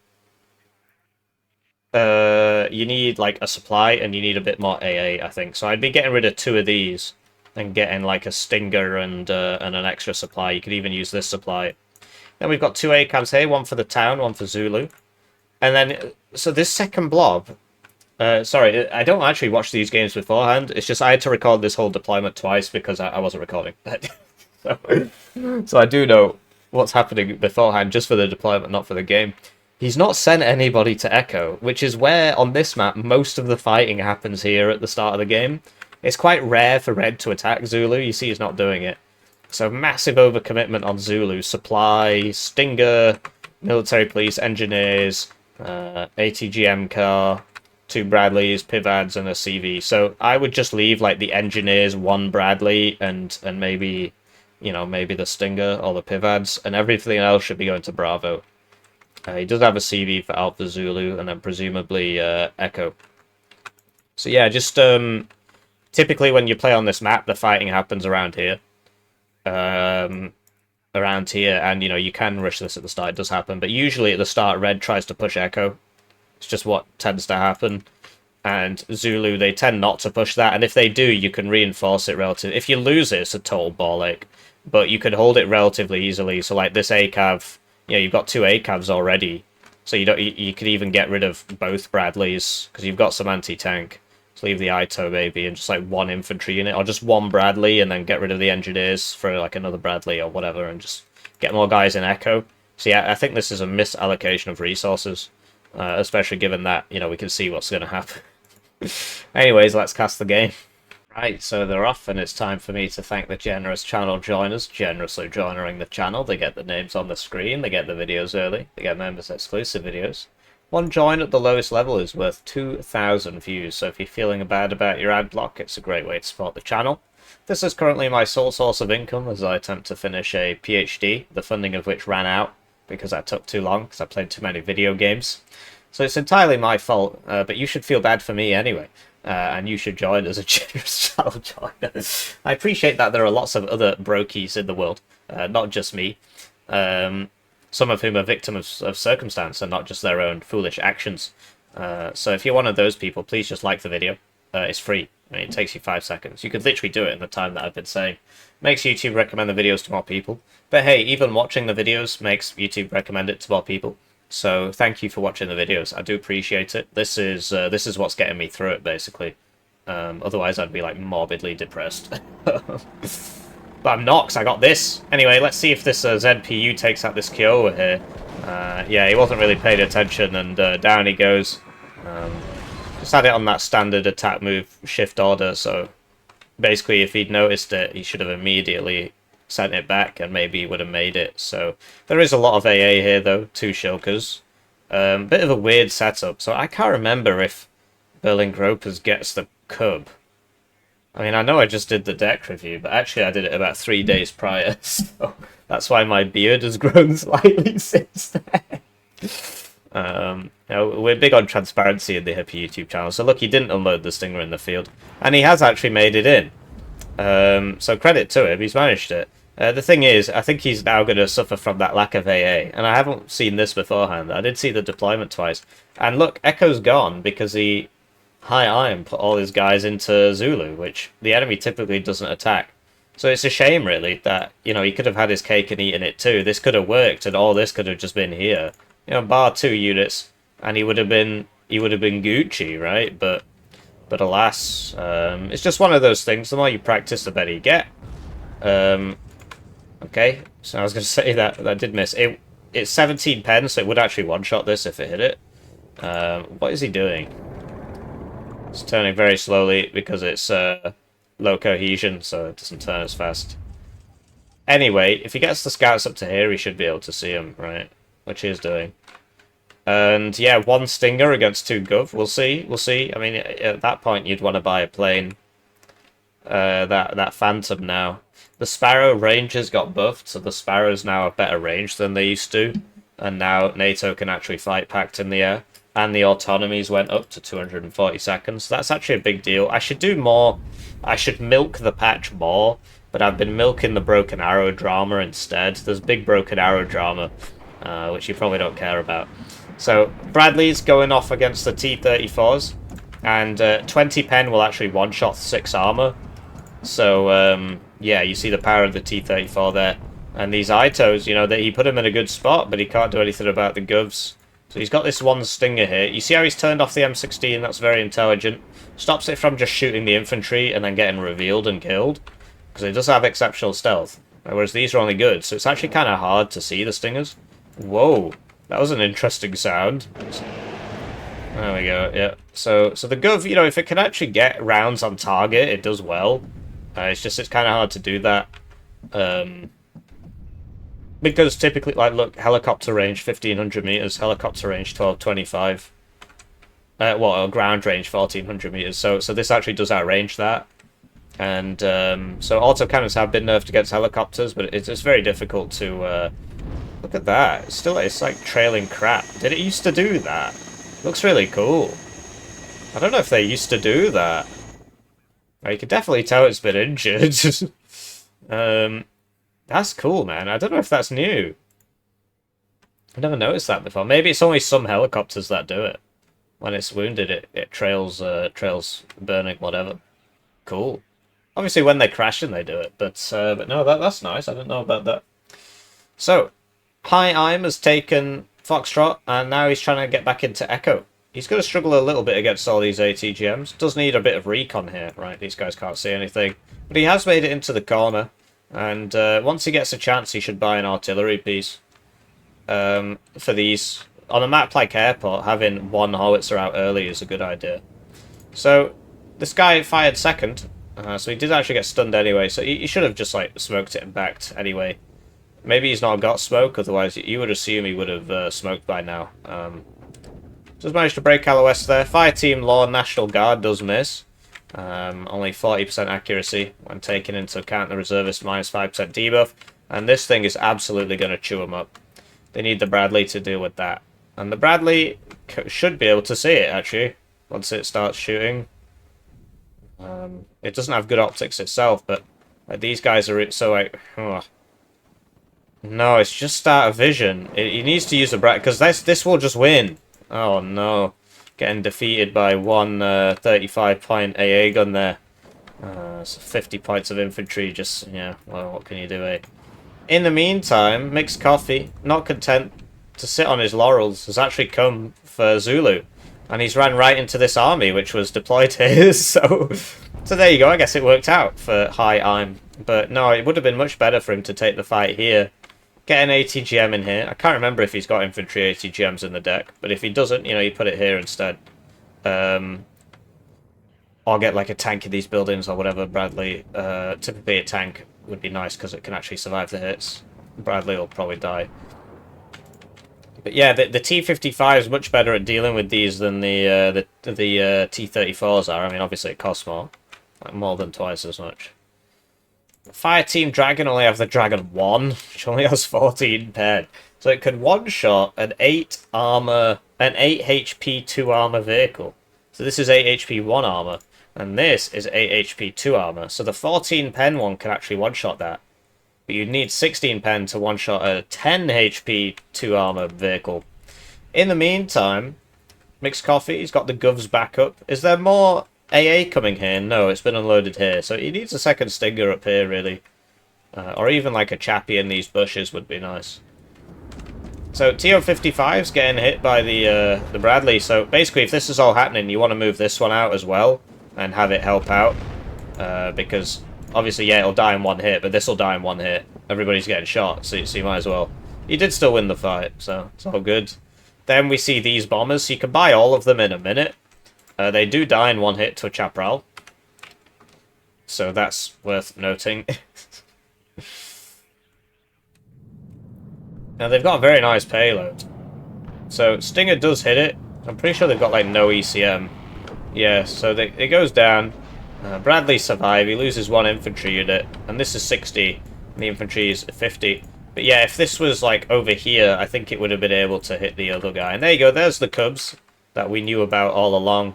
you need like a supply and you need a bit more AA, I think. So I'd be getting rid of 2 of these and getting like a Stinger and an extra supply. You could even use this supply. Then we've got 2 ACAMs here, one for the town, one for Zulu. And then, so this second blob, sorry, I don't actually watch these games beforehand. It's just I had to record this whole deployment twice because I wasn't recording. So I do know what's happening beforehand just for the deployment, not for the game. He's not sent anybody to Echo, which is where, on this map, most of the fighting happens here at the start of the game. It's quite rare for Red to attack Zulu. You see he's not doing it. So massive overcommitment on Zulu. Supply, Stinger, military police, engineers, ATGM car, 2 Bradleys, Pivads, and a CV. So I would just leave like the engineers, 1 Bradley, and maybe, you know, maybe the Stinger or the Pivads, and everything else should be going to Bravo. He does have a CV for Alpha Zulu, and then presumably Echo. So yeah, just typically when you play on this map, the fighting happens around here. And you know, you can rush this at the start, it does happen, but usually at the start Red tries to push Echo. It's just what tends to happen, and Zulu, they tend not to push that, and if they do, you can reinforce it relatively. If you lose it, it's a total bollock, but you could hold it relatively easily. So like this ACAV, you know, you've got 2 ACAVs already, so you could even get rid of both Bradleys, because you've got some anti-tank. So leave the Ito maybe, and just like 1 infantry unit, or just 1 Bradley, and then get rid of the engineers for like another Bradley or whatever, and just get more guys in Echo. So yeah, I think this is a misallocation of resources, especially given that, you know, we can see what's going to happen. Anyways, let's cast the game. Right, so they're off, and it's time for me to thank the generous channel joiners, generously joining the channel. They get the names on the screen, they get the videos early, they get members exclusive videos. 1 join at the lowest level is worth 2,000 views, so if you're feeling bad about your ad block, it's a great way to support the channel. This is currently my sole source of income as I attempt to finish a PhD, the funding of which ran out because I took too long, because I played too many video games. So it's entirely my fault, but you should feel bad for me anyway, and you should join as a generous channel joiner. I appreciate that there are lots of other brokies in the world, not just me. Some of whom are victims of circumstance and not just their own foolish actions. So if you're one of those people, please just like the video. It's free. I mean, it takes you 5 seconds. You could literally do it in the time that I've been saying. Makes YouTube recommend the videos to more people. But hey, even watching the videos makes YouTube recommend it to more people. So thank you for watching the videos. I do appreciate it. This is what's getting me through it, basically. Otherwise, I'd be like morbidly depressed. But I'm not, because I got this. Anyway, let's see if this ZPU takes out this Kiowa here. Yeah, he wasn't really paying attention, and down he goes. Just had it on that standard attack move shift order, so basically if he'd noticed it, he should have immediately sent it back, and maybe he would have made it. So there is a lot of AA here, though. 2 Shilkers. Bit of a weird setup, so I can't remember if Berlin Gropers gets the Cub. I mean, I know I just did the deck review, but actually I did it about 3 days prior, so that's why my beard has grown slightly since then. You know, we're big on transparency in the Hippie YouTube channel, so look, he didn't unload the Stinger in the field, and he has actually made it in. So credit to him, he's managed it. The thing is, I think he's now going to suffer from that lack of AA, and I haven't seen this beforehand. I did see the deployment twice, and look, Echo's gone because he... High Iron put all his guys into Zulu, which the enemy typically doesn't attack. So it's a shame, really, that, you know, he could have had his cake and eaten it too. This could have worked, and all this could have just been here. You know, bar 2 units, and he would have been Gucci, right? But alas, it's just one of those things. The more you practice, the better you get. Okay, so I was going to say that did miss. It's 17 pens, so it would actually one-shot this if it hit it. What is he doing? It's turning very slowly because it's low cohesion, so it doesn't turn as fast. Anyway, if he gets the scouts up to here, he should be able to see them, right? Which he is doing. And yeah, 1 Stinger against 2 Gov. We'll see. We'll see. I mean, at that point, you'd want to buy a plane. that Phantom now. The Sparrow range has got buffed, so the Sparrows now have better range than they used to, and now NATO can actually fight packed in the air. And the autonomies went up to 240 seconds. So that's actually a big deal. I should do more. I should milk the patch more, but I've been milking the Broken Arrow drama instead. There's big Broken Arrow drama, which you probably don't care about. So Bradley's going off against the T-34s, and 20 pen will actually one-shot 6 armor. So yeah, you see the power of the T-34 there. And these Itos, you know, he put him in a good spot, but he can't do anything about the Govs. So he's got this one Stinger here. You see how he's turned off the M16? That's very intelligent. Stops it from just shooting the infantry and then getting revealed and killed. Because it does have exceptional stealth. Whereas these are only good. So it's actually kind of hard to see the Stingers. Whoa. That was an interesting sound. There we go, yeah. So the Gov, you know, if it can actually get rounds on target, it does well. It's kind of hard to do that. Because typically, like, look, helicopter range 1500 meters, helicopter range 1225. Well, ground range 1400 meters. So this actually does outrange that. And so autocannons have been nerfed against helicopters, but it's very difficult to. Look at that! It's like trailing crap. Did it used to do that? Looks really cool. I don't know if they used to do that. You can definitely tell it's been injured. That's cool, man. I don't know if that's new. I never noticed that before. Maybe it's only some helicopters that do it. When it's wounded, it trails burning, whatever. Cool. Obviously, when they're crashing, they do it. But no, that's nice. I didn't know about that. So, High Im has taken Foxtrot, and now he's trying to get back into Echo. He's going to struggle a little bit against all these ATGMs. Does need a bit of recon here, right? These guys can't see anything. But he has made it into the corner. And once he gets a chance, he should buy an artillery piece. For these, on a map like Airport, having one howitzer out early is a good idea. So this guy fired second, so he did actually get stunned anyway. So he should have just like smoked it and backed anyway. Maybe he's not got smoke, otherwise you would assume he would have smoked by now. Just managed to break LOS there. Fireteam Law National Guard does miss. Only 40% accuracy when taking into account the Reservist minus 5% debuff. And this thing is absolutely going to chew them up. They need the Bradley to deal with that. And the Bradley should be able to see it, actually, once it starts shooting. It doesn't have good optics itself, but like, these guys are so like... Oh. No, it's just out of vision. He needs to use the Bradley, because this will just win. Oh, no. Getting defeated by one 35-point AA gun there. So 50 points of infantry, just, yeah, well, what can you do, eh? In the meantime, Mixed Coffee, not content to sit on his laurels, has actually come for Zulu. And he's ran right into this army, which was deployed here, so there you go, I guess it worked out for High Im. But no, it would have been much better for him to take the fight here. Get an ATGM in here. I can't remember if he's got infantry ATGMs in the deck, but if he doesn't, you know, you put it here instead. Or get like a tank in these buildings or whatever. Bradley, typically a tank would be nice because it can actually survive the hits. Bradley will probably die. But yeah, the T-55 is much better at dealing with these than the T-34s are. I mean, obviously it costs more, like more than twice as much. Fireteam Dragon only have the Dragon 1, which only has 14 pen. So it can one-shot an 8 HP 2 armor vehicle. So this is 8 HP 1 armor, and this is 8 HP 2 armor. So the 14 pen one can actually one-shot that. But you'd need 16 pen to one-shot a 10 HP 2 armor vehicle. In the meantime, Mixed Coffee, he's got the Govs back up. Is there more AA coming here? No, it's been unloaded here. So he needs a second Stinger up here, really. Or even like a Chappie in these bushes would be nice. So TO-55's getting hit by the Bradley. So basically, if this is all happening, you want to move this one out as well and have it help out. Because obviously, yeah, it'll die in one hit, but this will die in one hit. Everybody's getting shot, so you might as well. He did still win the fight, so it's all good. Then we see these bombers. So you can buy all of them in a minute. They do die in one hit to a Chaparral. So that's worth noting. Now they've got a very nice payload. So Stinger does hit it. I'm pretty sure they've got like no ECM. Yeah, so it goes down. Bradley survived. He loses 1 infantry unit, and this is 60, and the infantry is 50. But yeah, if this was like over here, I think it would have been able to hit the other guy. And there you go, there's the Cubs that we knew about all along.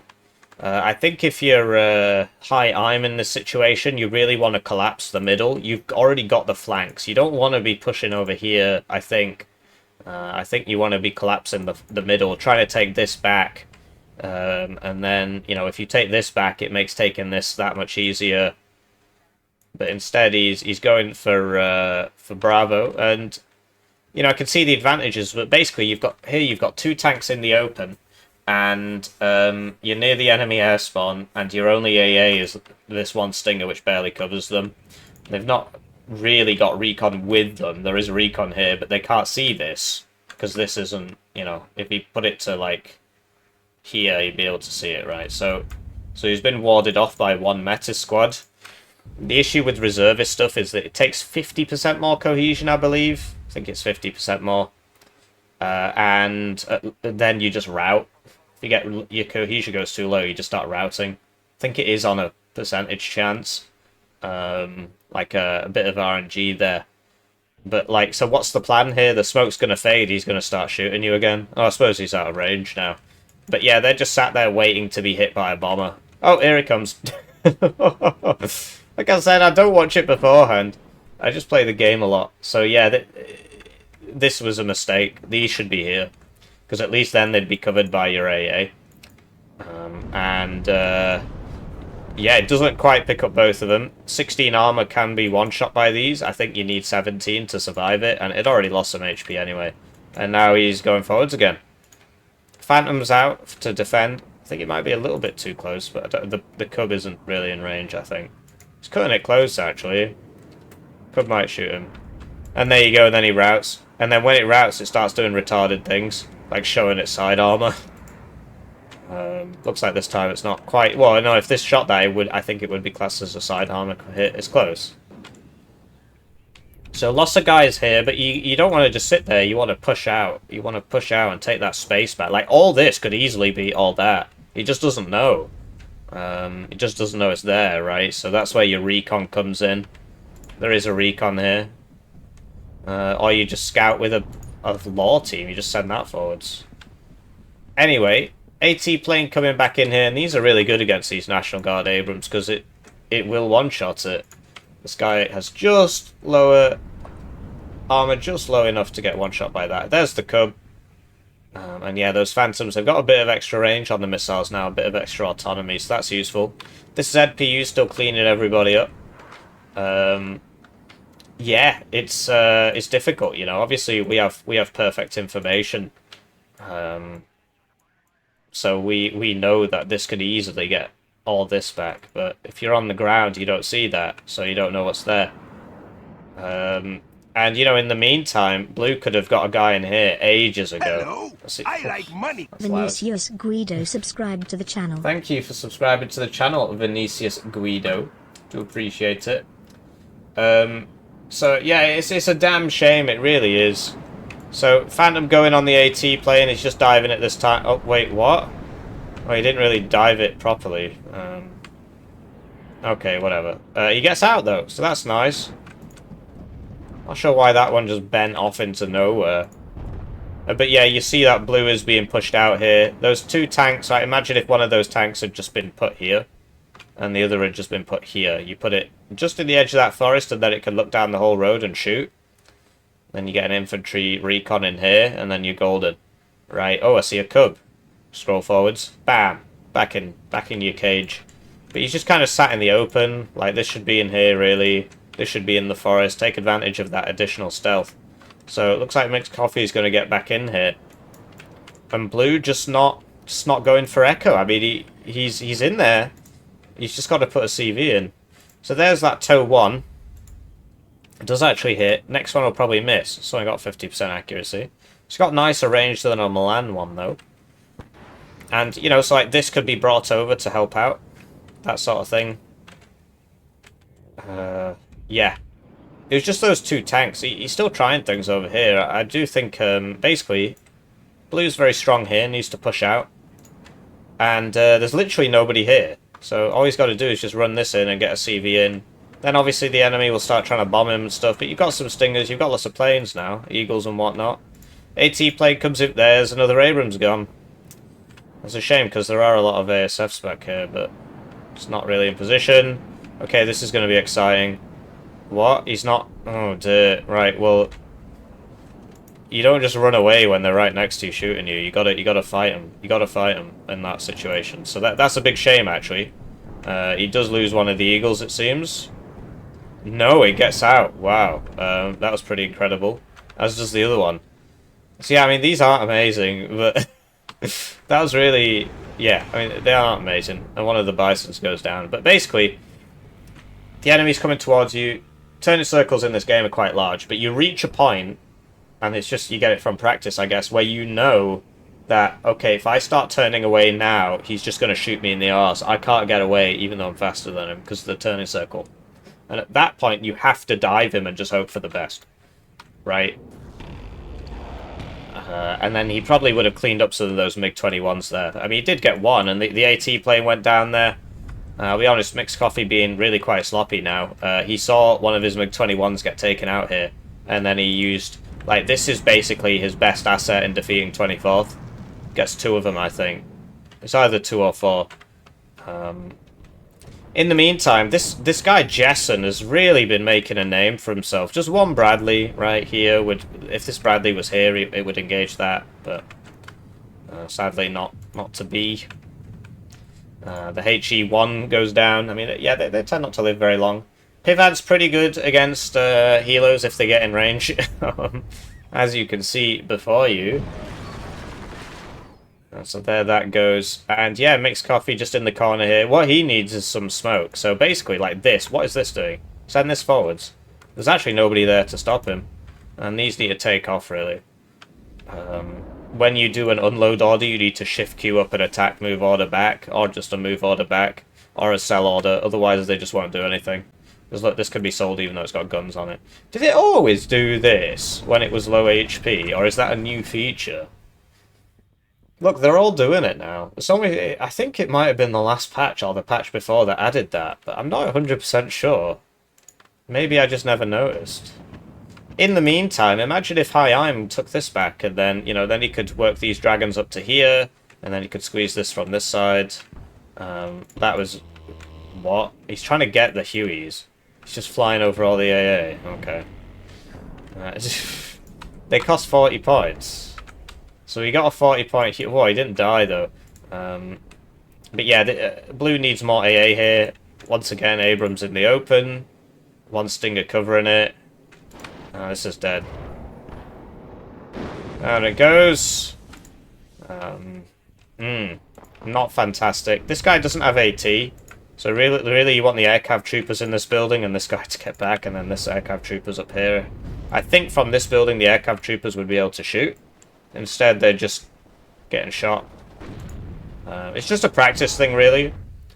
I think if you're high I'm in this situation, you really want to collapse the middle. You've already got the flanks. You don't want to be pushing over here, I think. I think you want to be collapsing the middle, trying to take this back. And then, you know, if you take this back, it makes taking this that much easier. But instead, he's going for Bravo, and you know, I can see the advantages. But basically, you've got 2 tanks in the open, and you're near the enemy air spawn, and your only AA is this 1 Stinger, which barely covers them. They've not really got recon with them. There is recon here, but they can't see this because this isn't. You know, if you put it to like here, you'd be able to see it, right? So he's been warded off by 1 meta squad. The issue with reservist stuff is that it takes 50% more cohesion, I believe. I think it's 50% more. And then you just rout. If you get your cohesion goes too low, you just start routing. I think it is on a percentage chance. Like a bit of RNG there. But, like, so what's the plan here? The smoke's going to fade, he's going to start shooting you again. Oh, I suppose he's out of range now. But yeah, they're just sat there waiting to be hit by a bomber. Oh, here he comes. Like I said, I don't watch it beforehand. I just play the game a lot. So yeah, this was a mistake. These should be here. Because at least then they'd be covered by your AA. Yeah, it doesn't quite pick up both of them. 16 armor can be one-shot by these. I think you need 17 to survive it. And it already lost some HP anyway. And now he's going forwards again. Phantom's out to defend. I think it might be a little bit too close, but the Cub isn't really in range, I think. He's cutting it close, actually. Cub might shoot him. And there you go, and then he routes. And then when it routes, it starts doing retarded things, like showing its side armor. Looks like this time it's not quite... Well, no, if this shot that, I think it would be classed as a side armor hit. It's close. So lots of guys here, but you don't want to just sit there. You want to push out. You want to push out and take that space back. Like, all this could easily be all that. He just doesn't know. He just doesn't know it's there, right? So that's where your recon comes in. There is a recon here. Or you just scout with a law team. You just send that forwards. Anyway, AT plane coming back in here. And these are really good against these National Guard Abrams because it will one-shot it. This guy has just lower armor, just low enough to get one-shot by that. There's the Cub. And yeah, those Phantoms have got a bit of extra range on the missiles now, a bit of extra autonomy, so that's useful. This ZPU still cleaning everybody up. Yeah, it's difficult, you know. Obviously, we have perfect information, so we know that this could easily get all this back. But if you're on the ground, you don't see that, so you don't know what's there. And, you know, in the meantime, Blue could have got a guy in here ages ago. Hello, I like money. Vinicius Guido subscribed to the channel. Thank you for subscribing to the channel, Vinicius Guido. Do appreciate it. So, yeah, it's a damn shame, it really is. So, Phantom going on the AT plane, he's just diving it this time. Oh, wait, what? Oh, he didn't really dive it properly. Okay, whatever. He gets out, though, so that's nice. Not sure why that one just bent off into nowhere. But yeah, you see that Blue is being pushed out here. Those 2 tanks, I imagine if one of those tanks had just been put here, and the other had just been put here. You put it just in the edge of that forest, and then it can look down the whole road and shoot. Then you get an infantry recon in here, and then you're golden. Right, oh, I see a Cub. Scroll forwards. Bam! Back in your cage. But he's just kind of sat in the open. Like, this should be in here, really. This should be in the forest. Take advantage of that additional stealth. So it looks like Mixed Coffee is going to get back in here. And Blue just not going for Echo. I mean, he's in there. He's just got to put a CV in. So there's that tow 1. It does actually hit. Next one will probably miss. It's only got 50% accuracy. It's got nicer range than a Milan one, though. And, you know, so like this could be brought over to help out. That sort of thing. Yeah. It was just those 2 tanks. He's still trying things over here. I do think, basically, Blue's very strong here, needs to push out. And there's literally nobody here. So all he's got to do is just run this in and get a CV in. Then obviously the enemy will start trying to bomb him and stuff, but you've got some Stingers, you've got lots of planes now, Eagles and whatnot. AT plane comes in, there's another Abrams gone. It's a shame because there are a lot of ASFs back here, but it's not really in position. Okay, this is going to be exciting. What? He's not... Oh dear. Right, well... You don't just run away when they're right next to you shooting you. You gotta fight them. You gotta fight them in that situation. So that's a big shame, actually. He does lose one of the Eagles, it seems. No, it gets out. Wow. That was pretty incredible. As does the other one. So yeah, I mean, these aren't amazing, but... that was really... Yeah, I mean, they aren't amazing. And one of the Bisons goes down. But basically, the enemy's coming towards you. Turning circles in this game are quite large, but you reach a point, and it's just, you get it from practice, I guess, where you know that, okay, if I start turning away now, he's just going to shoot me in the arse. I can't get away, even though I'm faster than him, because of the turning circle. And at that point, you have to dive him and just hope for the best. Right? And then he probably would have cleaned up some of those MiG-21s there. I mean, he did get one, and the AT plane went down there. I'll be honest, Mixed Coffee being really quite sloppy now. He saw one of his MiG-21s get taken out here, and then he used... Like, this is basically his best asset in defeating 24th. Gets two of them, I think. It's either 2 or 4. In the meantime, this guy Jessen has really been making a name for himself. Just one Bradley right here would... If this Bradley was here, it would engage that, but... sadly, not to be. The HE1 goes down. I mean, yeah, they tend not to live very long. Pivad's pretty good against helos if they get in range, as you can see before you. So there that goes. And yeah, Mixed Coffee just in the corner here. What he needs is some smoke. So basically, like this. What is this doing? Send this forwards. There's actually nobody there to stop him. And these need to take off, really. When you do an unload order, you need to shift queue up an attack move order back, or just a move order back, or a sell order. Otherwise, they just won't do anything. Because look, this could be sold even though it's got guns on it. Did it always do this when it was low HP, or is that a new feature? Look, they're all doing it now. It's only, I think it might have been the last patch or the patch before that added that, but I'm not 100% sure. Maybe I just never noticed. In the meantime, imagine if High Im took this back and then, you know, then he could work these dragons up to here, and then he could squeeze this from this side. That was... What? He's trying to get the Hueys. He's just flying over all the AA. Okay. They cost 40 points. So he got a 40 point... Whoa, he didn't die, though. But yeah, blue needs more AA here. Once again, Abrams in the open. One Stinger covering it. This is dead. Down it goes. Not fantastic. This guy doesn't have AT. So really you want the aircraft troopers in this building and this guy to get back, and then this aircraft troopers up here. I think from this building the aircraft troopers would be able to shoot. Instead they're just getting shot. It's just a practice thing, really.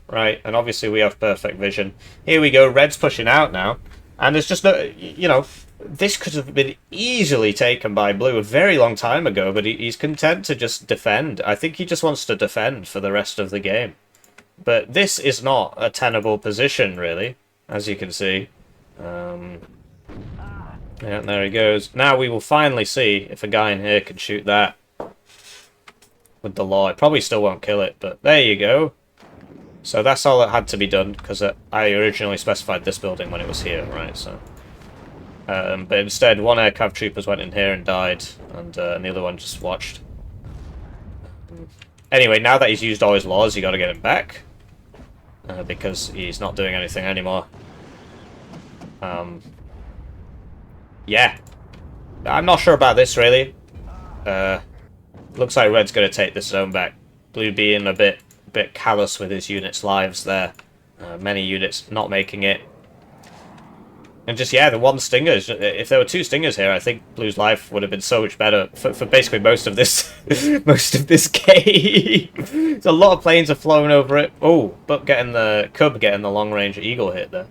Right, and obviously we have perfect vision. Here we go, red's pushing out now. And there's just no, you know, this could have been easily taken by blue a very long time ago, but he's content to just defend. I think he just wants to defend for the rest of the game. But this is not a tenable position, really, as you can see. Yeah, there he goes. Now we will finally see if a guy in here can shoot that with the law. It probably still won't kill it, but there you go. So that's all that had to be done, because I originally specified this building when it was here, right? So, but instead, one aircraft troopers went in here and died, and the other one just watched. Anyway, now that he's used all his laws, you got to get him back, because he's not doing anything anymore. Yeah, I'm not sure about this really. Looks like red's going to take this zone back. Blue being a bit callous with his units' lives there. Many units not making it. And just, yeah, the one Stingers. If there were 2 Stingers here, I think Blue's life would have been so much better for basically most of this most of this game. There's a lot of planes are flowing over it. Oh, but getting the long-range Eagle hit there.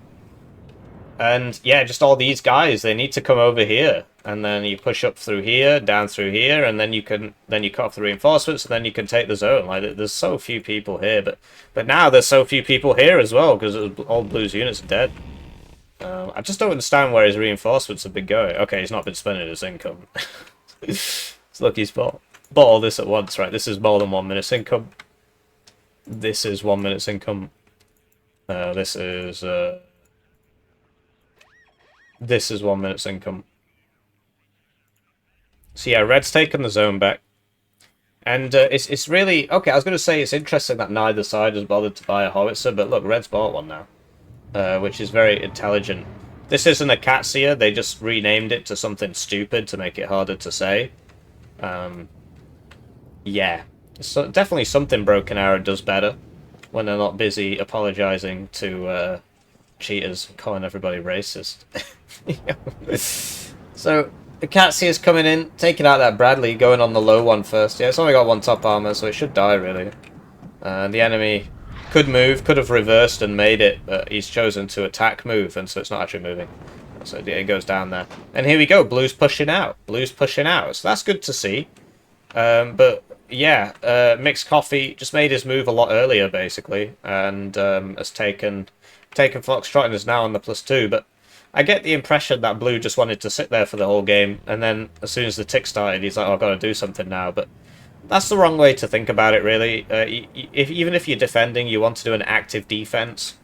And, yeah, just all these guys, they need to come over here. and then you push up through here, down through here, and then you cut off the reinforcements, and then you can take the zone. Like, there's so few people here, but now there's so few people here as well because all Blue's units are dead. I just don't understand where his reinforcements have been going. Okay, he's not been spending his income. So look, he's bought all this at once, right? This is more than 1 minute's income. This is 1 minute's income. This is 1 minute's income. So yeah, Red's taken the zone back. And it's really... Okay, I was going to say it's interesting that neither side has bothered to buy a howitzer, but look, Red's bought one now. Which is very intelligent. This isn't a Katsia, they just renamed it to something stupid to make it harder to say. Yeah. So definitely something Broken Arrow does better when they're not busy apologizing to cheaters, calling everybody racist. So the Katsia's coming in, taking out that Bradley, going on the low one first. Yeah, it's only got 1 top armor, so it should die really. The enemy could move, could have reversed and made it, but he's chosen to attack move, and so it's not actually moving. So yeah, it goes down there. And here we go, Blue's pushing out. Blue's pushing out. So that's good to see. But yeah, Mixed Coffee just made his move a lot earlier, basically, and has taken Foxtrot and is now on the +2. But I get the impression that Blue just wanted to sit there for the whole game, and then as soon as the tick started, he's like, oh, I've got to do something now. But that's the wrong way to think about it, really. Even if you're defending, you want to do an active defense.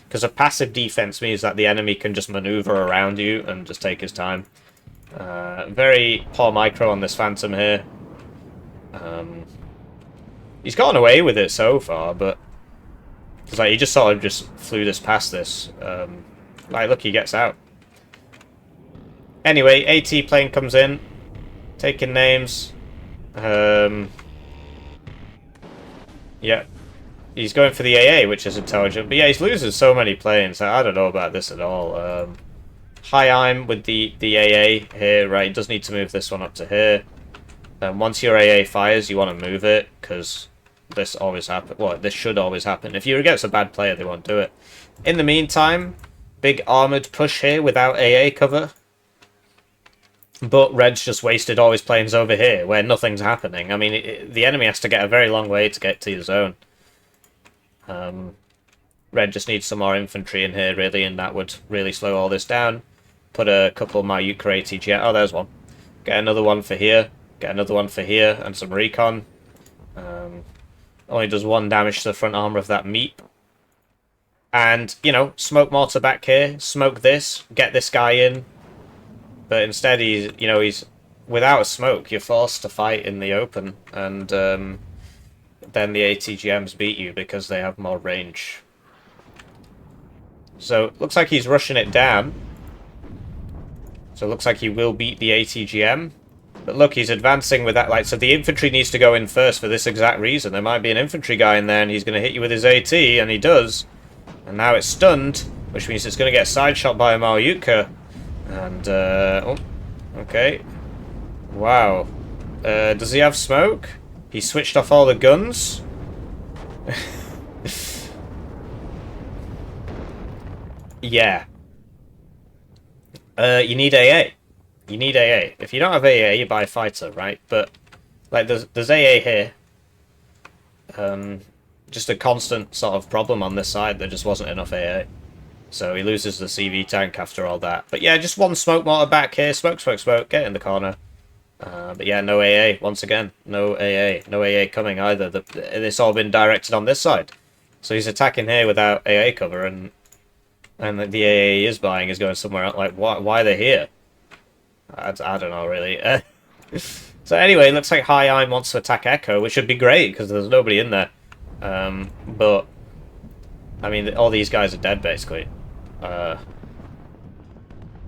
Because a passive defense means that the enemy can just maneuver around you and just take his time. Very poor micro on this Phantom here. He's gotten away with it so far, but it's like he just sort of just flew this past this. Like, look, he gets out. Anyway, AT plane comes in, taking names. Yeah. He's going for the AA, which is intelligent. But yeah, he's losing so many planes. I don't know about this at all. High I'm with the AA here, right? He does need to move this one up to here. Once your AA fires, you want to move it, because this always happens. Well, this should always happen. If you're against a bad player, they won't do it. In the meantime, big armoured push here without AA cover. But Red's just wasted all his planes over here, where nothing's happening. I mean, the enemy has to get a very long way to get to the zone. Red just needs some more infantry in here, really, and that would really slow all this down. Put a couple of Mayuka ATG... Oh, there's one. Get another one for here. Get another one for here, and some recon. Only does 1 damage to the front armor of that Meep. And, you know, smoke mortar back here. Smoke this. Get this guy in. But instead, he's without a smoke, you're forced to fight in the open, and then the ATGMs beat you because they have more range. So, looks like he's rushing it down. So, it looks like he will beat the ATGM. But look, he's advancing with that, so the infantry needs to go in first for this exact reason. There might be an infantry guy in there, and he's going to hit you with his AT, and he does. And now it's stunned, which means it's going to get side shot by a Mayuka. And, oh, okay. Wow. Does he have smoke? He switched off all the guns? Yeah. You need AA. You need AA. If you don't have AA, you buy a fighter, right? But, like, there's AA here. Just a constant sort of problem on this side. There just wasn't enough AA. So he loses the CV tank after all that. But yeah, just 1 smoke mortar back here. Smoke, smoke, smoke. Get in the corner. But yeah, no AA. Once again, no AA. No AA coming either. It's all been directed on this side. So he's attacking here without AA cover. And the AA he is buying is going somewhere else. Like, why are they here? I don't know, really. So anyway, it looks like High I'm wants to attack Echo, which would be great, because there's nobody in there. But, I mean, all these guys are dead, basically.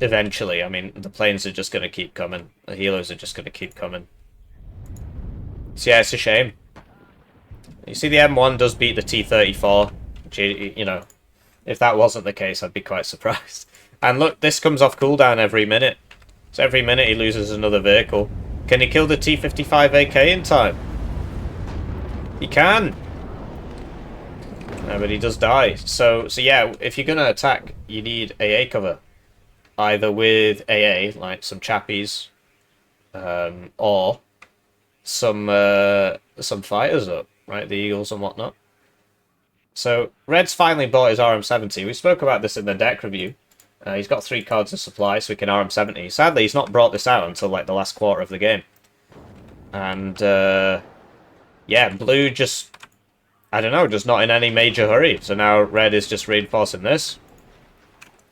Eventually, I mean, the planes are just going to keep coming. The healers are just going to keep coming. So yeah, it's a shame. You see, the M1 does beat the T-34, which, you know, if that wasn't the case, I'd be quite surprised. And look, this comes off cooldown every minute. So every minute he loses another vehicle. Can he kill the T-55 AK in time? He can! But he does die. So yeah, if you're going to attack, you need AA cover. either with AA, like some chappies, or some fighters up, right? The Eagles and whatnot. So Red's finally bought his RM70. We spoke about this in the deck review. He's got 3 cards of supply, so he can RM70. Sadly, he's not brought this out until like the last quarter of the game. And yeah, blue just, I don't know, just not in any major hurry. So now red is just reinforcing this.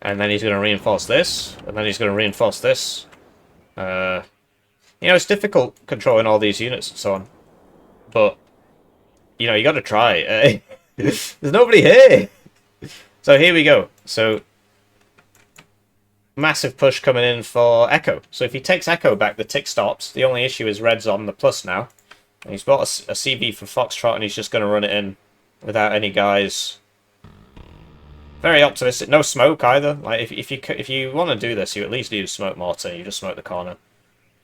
And then he's going to reinforce this. And then he's going to reinforce this. You know, it's difficult controlling all these units and so on. But, you know, you got to try. There's nobody here. So here we go. So, massive push coming in for Echo. So if he takes Echo back, the tick stops. The only issue is red's on the plus now. And he's bought a CV for Foxtrot, and he's just going to run it in without any guys. Very optimistic. No smoke either. Like if you want to do this, you at least need to smoke mortar. You just smoke the corner,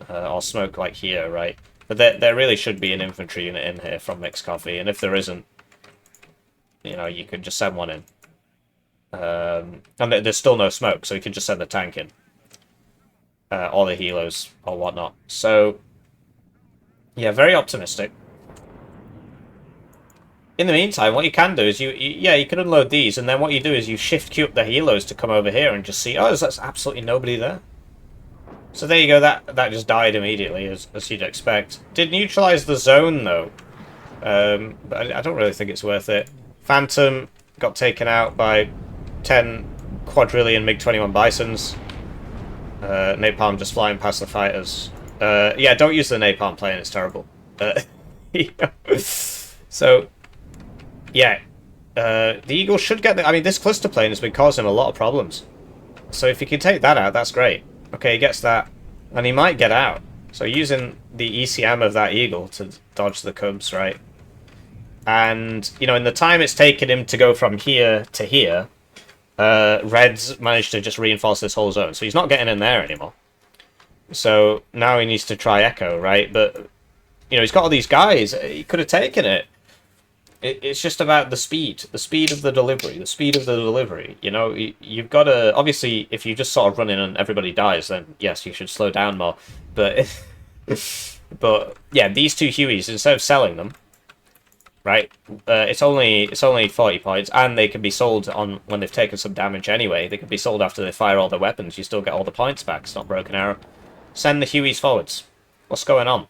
or smoke like here, right? But there really should be an infantry unit in here from Mixed Coffee, and if there isn't, you know, you could just send one in. And there's still no smoke, so you can just send the tank in, or the helos or whatnot. So yeah, very optimistic. In the meantime, what you can do is you can unload these, and then what you do is you shift queue up the helos to come over here and just see, oh, there's absolutely nobody there. So there you go, that just died immediately, as you'd expect. Did neutralize the zone, though. But I don't really think it's worth it. Phantom got taken out by 10 quadrillion MiG-21 Bisons. Napalm just flying past the fighters. Yeah, don't use the Napalm plane, it's terrible. So, yeah. The Eagle should get the... I mean, this cluster plane has been causing him a lot of problems. So if you can take that out, that's great. Okay, he gets that. And he might get out. So using the ECM of that Eagle to dodge the Cubs, right? And, you know, in the time it's taken him to go from here to here, Red's managed to just reinforce this whole zone. So he's not getting in there anymore. So now he needs to try Echo, right? But, you know, he's got all these guys. He could have taken it. It's just about the speed of the delivery, you know, you've got to, obviously, if you just sort of run in and everybody dies, then yes, you should slow down more, but, but, yeah, these two Hueys, instead of selling them, right, it's only 40 points, and they can be sold on, when they've taken some damage anyway, they can be sold after they fire all their weapons, you still get all the points back, it's not broken arrow. Send the Hueys forwards. What's going on?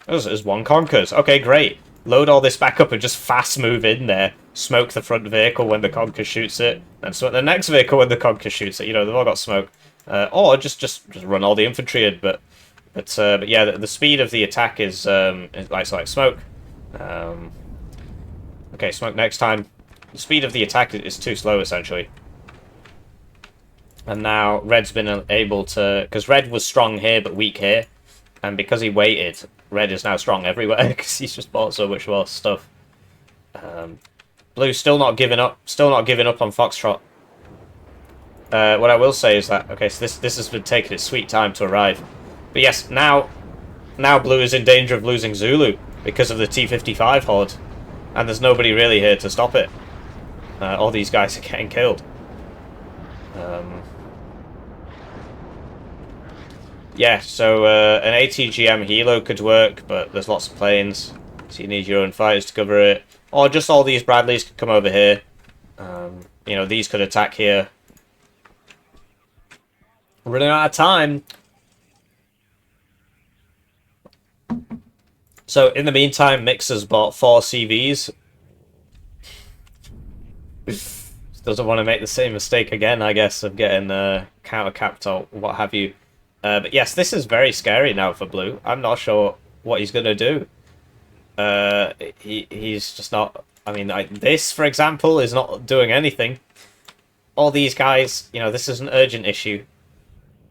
There's one Conkers, okay, great. Load all this back up and just fast move in there. Smoke the front vehicle when the Conker shoots it. And smoke the next vehicle when the Conker shoots it. You know, they've all got smoke. Or just run all the infantry in. But yeah, the speed of the attack is like smoke. Okay, smoke next time. The speed of the attack is too slow, essentially. And now Red's been able to... Because Red was strong here but weak here. And because he waited... Red is now strong everywhere because he's just bought so much more stuff. Blue still not giving up. Still not giving up on Foxtrot. What I will say is that, okay, so this has been taking its sweet time to arrive. But yes, now Blue is in danger of losing Zulu because of the T-55 horde. And there's nobody really here to stop it. All these guys are getting killed. Yeah, so an ATGM helo could work, but there's lots of planes, so you need your own fighters to cover it. Or just all these Bradleys could come over here. You know, these could attack here. Running out of time. So, in the meantime, Mixer's bought 4 CVs. Doesn't want to make the same mistake again, I guess, of getting counter-capped or what have you. But yes, this is very scary now for Blue. I'm not sure what he's going to do. He's just not... I mean, this, for example, is not doing anything. All these guys, you know, this is an urgent issue.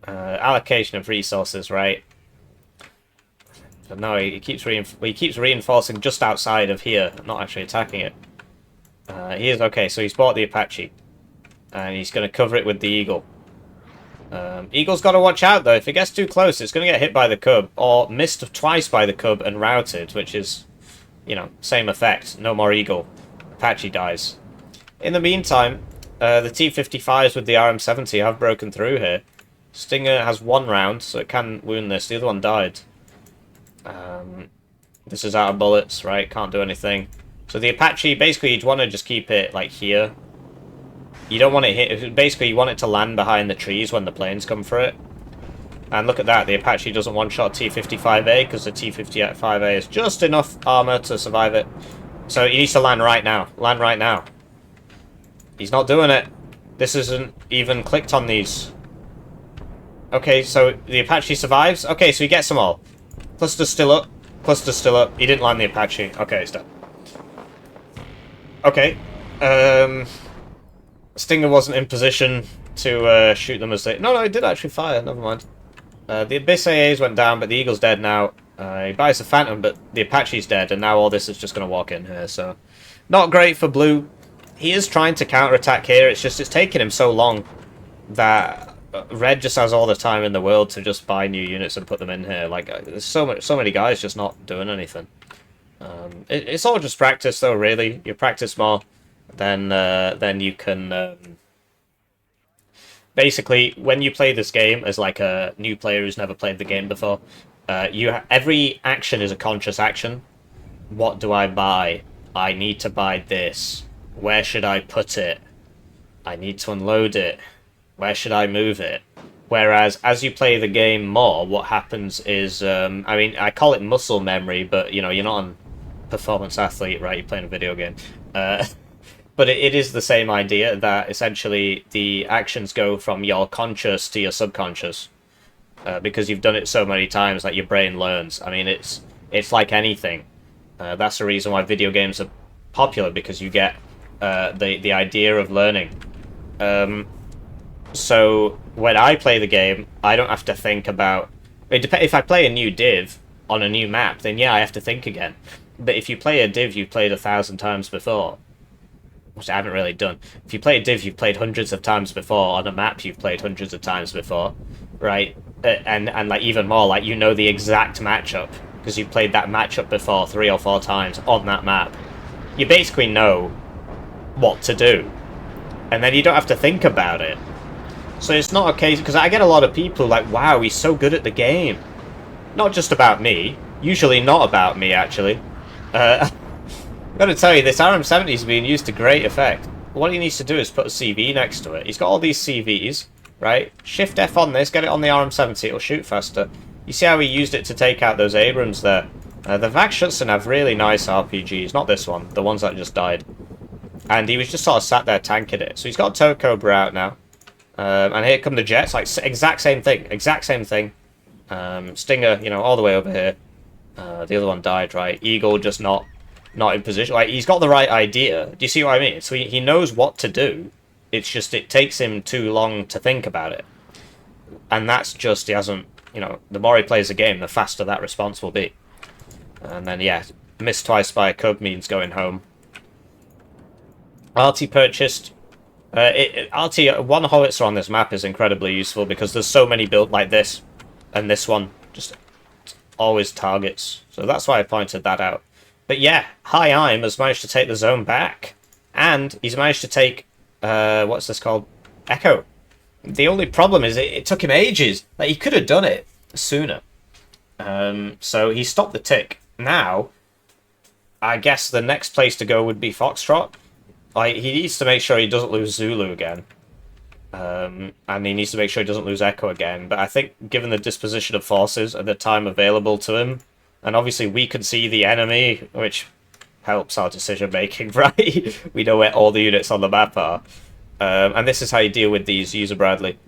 Allocation of resources, right? But no, he keeps reinforcing just outside of here, not actually attacking it. He is okay, so he's bought the Apache. And he's going to cover it with the Eagle. Eagle's got to watch out, though. If it gets too close, it's going to get hit by the Cub, or missed twice by the Cub and routed, which is, you know, same effect. No more Eagle. Apache dies. In the meantime, the T-55s with the RM-70 have broken through here. Stinger has 1 round, so it can wound this. The other one died. This is out of bullets, right? Can't do anything. So the Apache, basically, you'd want to just keep it, like, here. You don't want it hit... Basically, you want it to land behind the trees when the planes come for it. And look at that, the Apache doesn't one-shot T-55A, because the T-55A is just enough armor to survive it. So he needs to land right now. Land right now. He's not doing it. This isn't even clicked on these. Okay, so the Apache survives. Okay, so he gets them all. Cluster's still up. Cluster's still up. He didn't land the Apache. Okay, it's done. Okay. Stinger wasn't in position to shoot them as they... No, he did actually fire. Never mind. The Abyss AAs went down, but the Eagle's dead now. He buys the Phantom, but the Apache's dead, and now all this is just going to walk in here, so... Not great for Blue. He is trying to counterattack here, it's just it's taking him so long that Red just has all the time in the world to just buy new units and put them in here. Like, there's so many guys just not doing anything. It's all just practice, though, really. You practice more, then you can... Basically, when you play this game as like a new player who's never played the game before, every action is a conscious action. What do I buy? I need to buy this. Where should I put it? I need to unload it. Where should I move it? Whereas, as you play the game more, what happens is, I mean, I call it muscle memory, but, you know, you're not a performance athlete, right? You're playing a video game. But it is the same idea that, essentially, the actions go from your conscious to your subconscious. Because you've done it so many times that your brain learns. I mean, it's like anything. That's the reason why video games are popular, because you get the idea of learning. So when I play the game, I don't have to think about... If I play a new div on a new map, then yeah, I have to think again. But if you play a div you've played 1,000 times before, which I haven't really done. If you play a div you've played hundreds of times before on a map you've played hundreds of times before, right? And like even more, like you know the exact matchup because you've played that matchup before 3 or 4 times on that map. You basically know what to do, and then you don't have to think about it. So it's not a case, because I get a lot of people like, wow, he's so good at the game. Not just about me, usually not about me actually. I've got to tell you, this RM70 is being used to great effect. What he needs to do is put a CV next to it. He's got all these CVs, right? Shift F on this, get it on the RM70, it'll shoot faster. You see how he used it to take out those Abrams there? The Vax Schutzen have really nice RPGs, not this one, the ones that just died. And he was just sort of sat there tanking it. So he's got Toad Cobra out now. And here come the Jets, like exact same thing, Stinger, you know, all the way over here. The other one died, right? Eagle just not in position. Like, he's got the right idea. Do you see what I mean? So he knows what to do. It's just it takes him too long to think about it. And that's just, he hasn't, you know, the more he plays the game, the faster that response will be. And then, yeah, missed twice by a Cub means going home. RT purchased. RT, one howitzer on this map is incredibly useful because there's so many built like this. And this one just always targets. So that's why I pointed that out. But yeah, High Im has managed to take the zone back. And he's managed to take, what's this called? Echo. The only problem is it took him ages. Like, he could have done it sooner. So he stopped the tick. Now, I guess the next place to go would be Foxtrot. Like, he needs to make sure he doesn't lose Zulu again. And he needs to make sure he doesn't lose Echo again. But I think, given the disposition of forces and the time available to him, and obviously we can see the enemy, which helps our decision making, right? We know where all the units on the map are. And this is how you deal with these, User Bradley.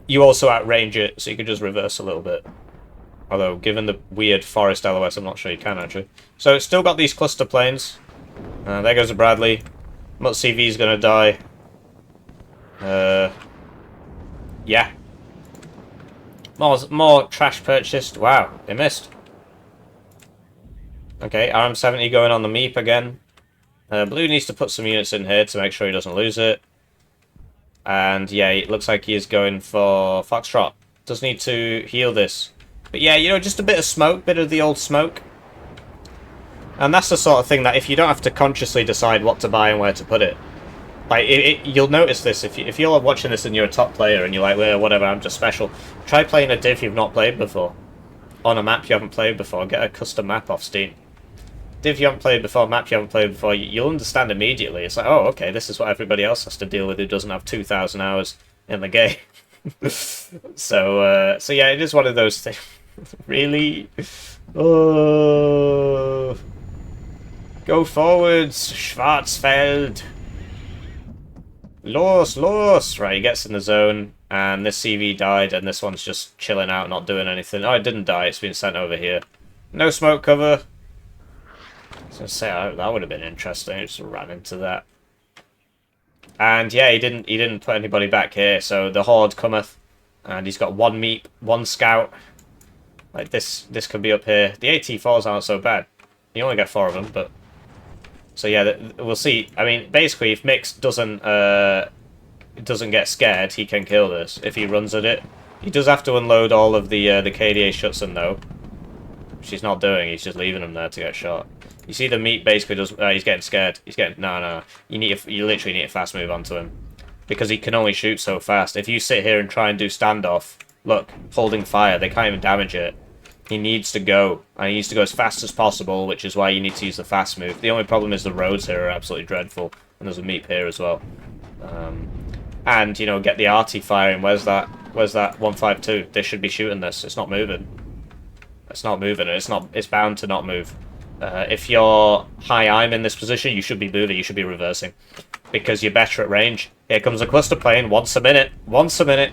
You also outrange it, so you can just reverse a little bit. Although, given the weird forest LOS, I'm not sure you can, actually. So, it's still got these cluster planes. There goes a Bradley. Mut CV's gonna die. Yeah. More trash purchased. Wow, they missed. Okay, RM70 going on the Meep again. Blue needs to put some units in here to make sure he doesn't lose it. And yeah, it looks like he is going for Foxtrot. Does need to heal this. But yeah, you know, just a bit of smoke, bit of the old smoke. And that's the sort of thing that if you don't have to consciously decide what to buy and where to put it, Like, you'll notice this if you're watching this and you're a top player and you're like, well, whatever, I'm just special. Try playing a div you've not played before. On a map you haven't played before. Get a custom map off Steam. Div you haven't played before, map you haven't played before, you'll understand immediately. It's like, oh, okay, this is what everybody else has to deal with who doesn't have 2,000 hours in the game. So yeah, it is one of those things. Really? Oh. Go forwards, Schwarzfeld. Los! Right, he gets in the zone, and this CV died, and this one's just chilling out, not doing anything. Oh, it didn't die, it's been sent over here. No smoke cover. I was gonna say, that would have been interesting, I just ran into that. And yeah, he didn't put anybody back here, so the Horde cometh, and he's got one meep, one scout. Like, this could be up here. The AT4s aren't so bad. You only get 4 of them, but... So yeah, we'll see. I mean, basically, if Mix doesn't get scared, he can kill this if he runs at it. He does have to unload all of the KDA Schutzen though, which he's not doing. He's just leaving them there to get shot. You see, the meat basically does. He's getting scared. He's getting no. You literally need a fast move onto him because he can only shoot so fast. If you sit here and try and do standoff, look, holding fire, they can't even damage it. He needs to go, and he needs to go as fast as possible, which is why you need to use the fast move. The only problem is the roads here are absolutely dreadful, and there's a meep here as well. And, you know, get the arty firing. Where's that 152? They should be shooting this. It's not moving. It's not moving. It's bound to not move. If you're high I'm in this position, you should be moving. You should be reversing, because you're better at range. Here comes a cluster plane once a minute,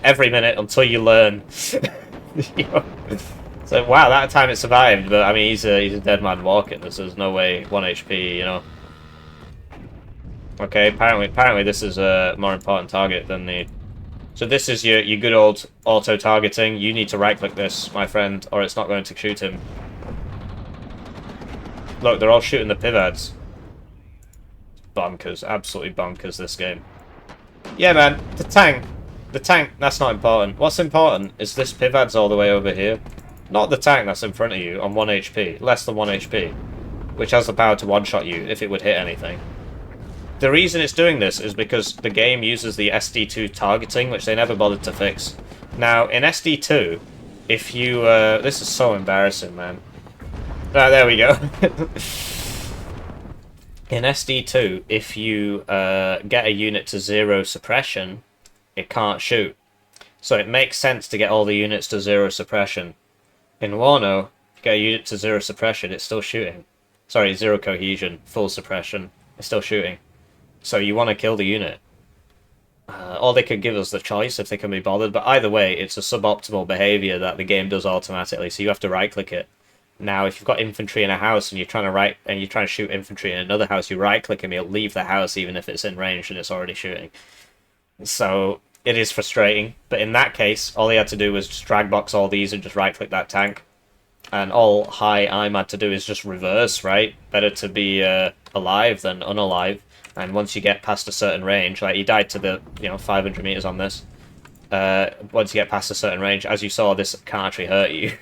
every minute until you learn. You know? So wow, that time it survived, but I mean he's a dead man walking. There's no way 1 HP, you know. Okay, apparently this is a more important target than the. So this is your good old auto targeting. You need to right click this, my friend, or it's not going to shoot him. Look, they're all shooting the pivads. Bonkers, absolutely bonkers this game. Yeah, man, the tank, that's not important. What's important is this pivad's all the way over here. Not the tank that's in front of you on 1 HP, less than 1 HP, which has the power to one-shot you if it would hit anything. The reason it's doing this is because the game uses the SD2 targeting, which they never bothered to fix. Now, in SD2, if you... this is so embarrassing, man. Ah, there we go. In SD2, if you get a unit to 0 suppression, it can't shoot. So it makes sense to get all the units to 0 suppression. In Warno, get a unit to 0 suppression, it's still shooting. Sorry, 0 cohesion, full suppression, it's still shooting. So you want to kill the unit. Or they could give us the choice if they can be bothered, but either way, it's a suboptimal behavior that the game does automatically, so you have to right-click it. Now, if you've got infantry in a house and you're trying to shoot infantry in another house, you right-click and it'll leave the house even if it's in range and it's already shooting. So it is frustrating, but in that case, all he had to do was just drag box all these and just right-click that tank. And all high I'm had to do is just reverse, right? Better to be alive than unalive. And once you get past a certain range, like he died to the 500 meters on this. Once you get past a certain range, as you saw, this can't actually hurt you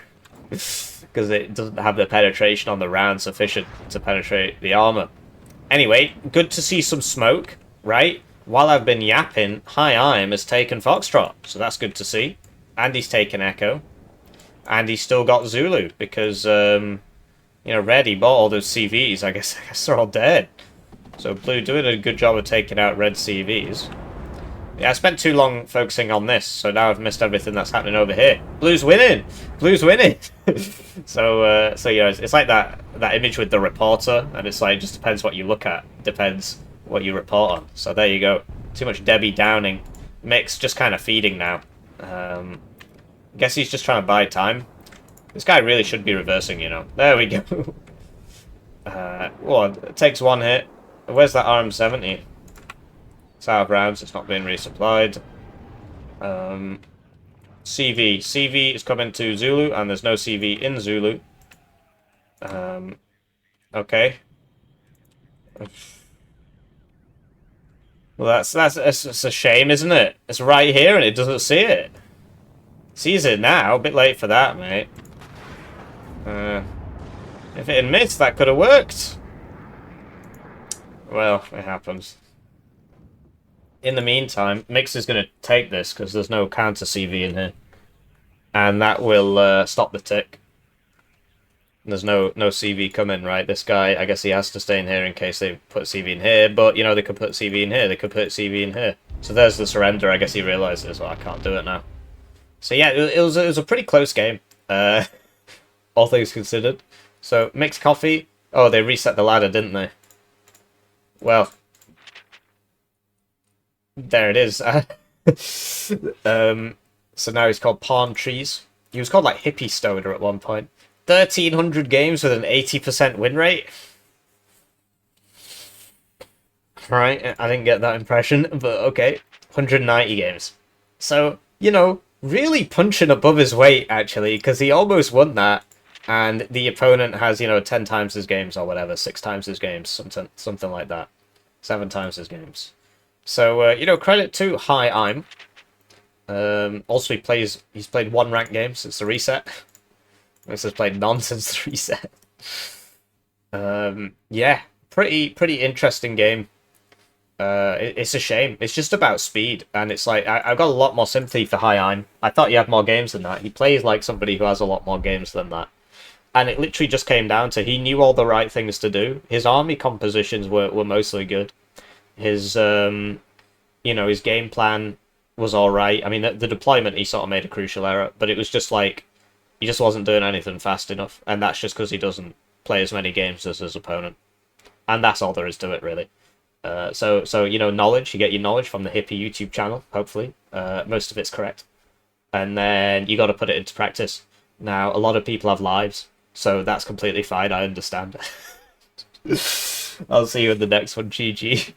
because it doesn't have the penetration on the round sufficient to penetrate the armor. Anyway, good to see some smoke, right? While I've been yapping, High I'm has taken Foxtrot, so that's good to see. And he's taken Echo. And he's still got Zulu, because, Red, he bought all those CVs. I guess they're all dead. So Blue doing a good job of taking out Red CVs. Yeah, I spent too long focusing on this, so now I've missed everything that's happening over here. Blue's winning! Blue's winning! So it's like that image with the reporter, and it's like, it just depends what you look at. Depends what you report on. So there you go. Too much Debbie Downing. Mix just kind of feeding now. Guess he's just trying to buy time. This guy really should be reversing, you know. There we go. Well, it takes one hit. Where's that RM70? It's out of rounds. It's not being resupplied. CV. CV is coming to Zulu, and there's no CV in Zulu. Okay. Well, it's a shame, isn't it? It's right here, and it doesn't see it. Sees it now. A bit late for that, mate. If it had missed, that could have worked. Well, it happens. in the meantime, Mix is going to take this because there's no counter CV in here. And that will stop the tick. There's no CV coming, right? This guy, I guess he has to stay in here in case they put CV in here. But, you know, they could put CV in here. They could put CV in here. So there's the surrender. I guess he realizes, well, I can't do it now. So yeah, it was a pretty close game, all things considered. So Mixed Coffee. Oh, they reset the ladder, didn't they? Well, there it is. So now he's called Palm Trees. He was called like Hippie Stoner at one point. 1,300 games with an 80% win rate. Right, I didn't get that impression, but okay. 190 games. So, you know, really punching above his weight, actually, because he almost won that, and the opponent has, you know, 10 times his games or whatever, 6 times his games, something like that. 7 times his games. So, you know, credit to Hi I'm. Also, he's played 1 ranked game since the reset. This has played none since the reset. Yeah, pretty interesting game. It's a shame. It's just about speed, and it's like I've got a lot more sympathy for Hi I'm. I thought he had more games than that. He plays like somebody who has a lot more games than that. And it literally just came down to he knew all the right things to do. His army compositions were mostly good. His you know, his game plan was all right. I mean, the deployment, he sort of made a crucial error, but it was just like he just wasn't doing anything fast enough, and that's just because he doesn't play as many games as his opponent, and that's all there is to it, really. So you know, knowledge. You get your knowledge from the Hippie YouTube channel. Hopefully, most of it's correct, and then you got to put it into practice. Now, a lot of people have lives, so that's completely fine. I understand. I'll see you in the next one. GG.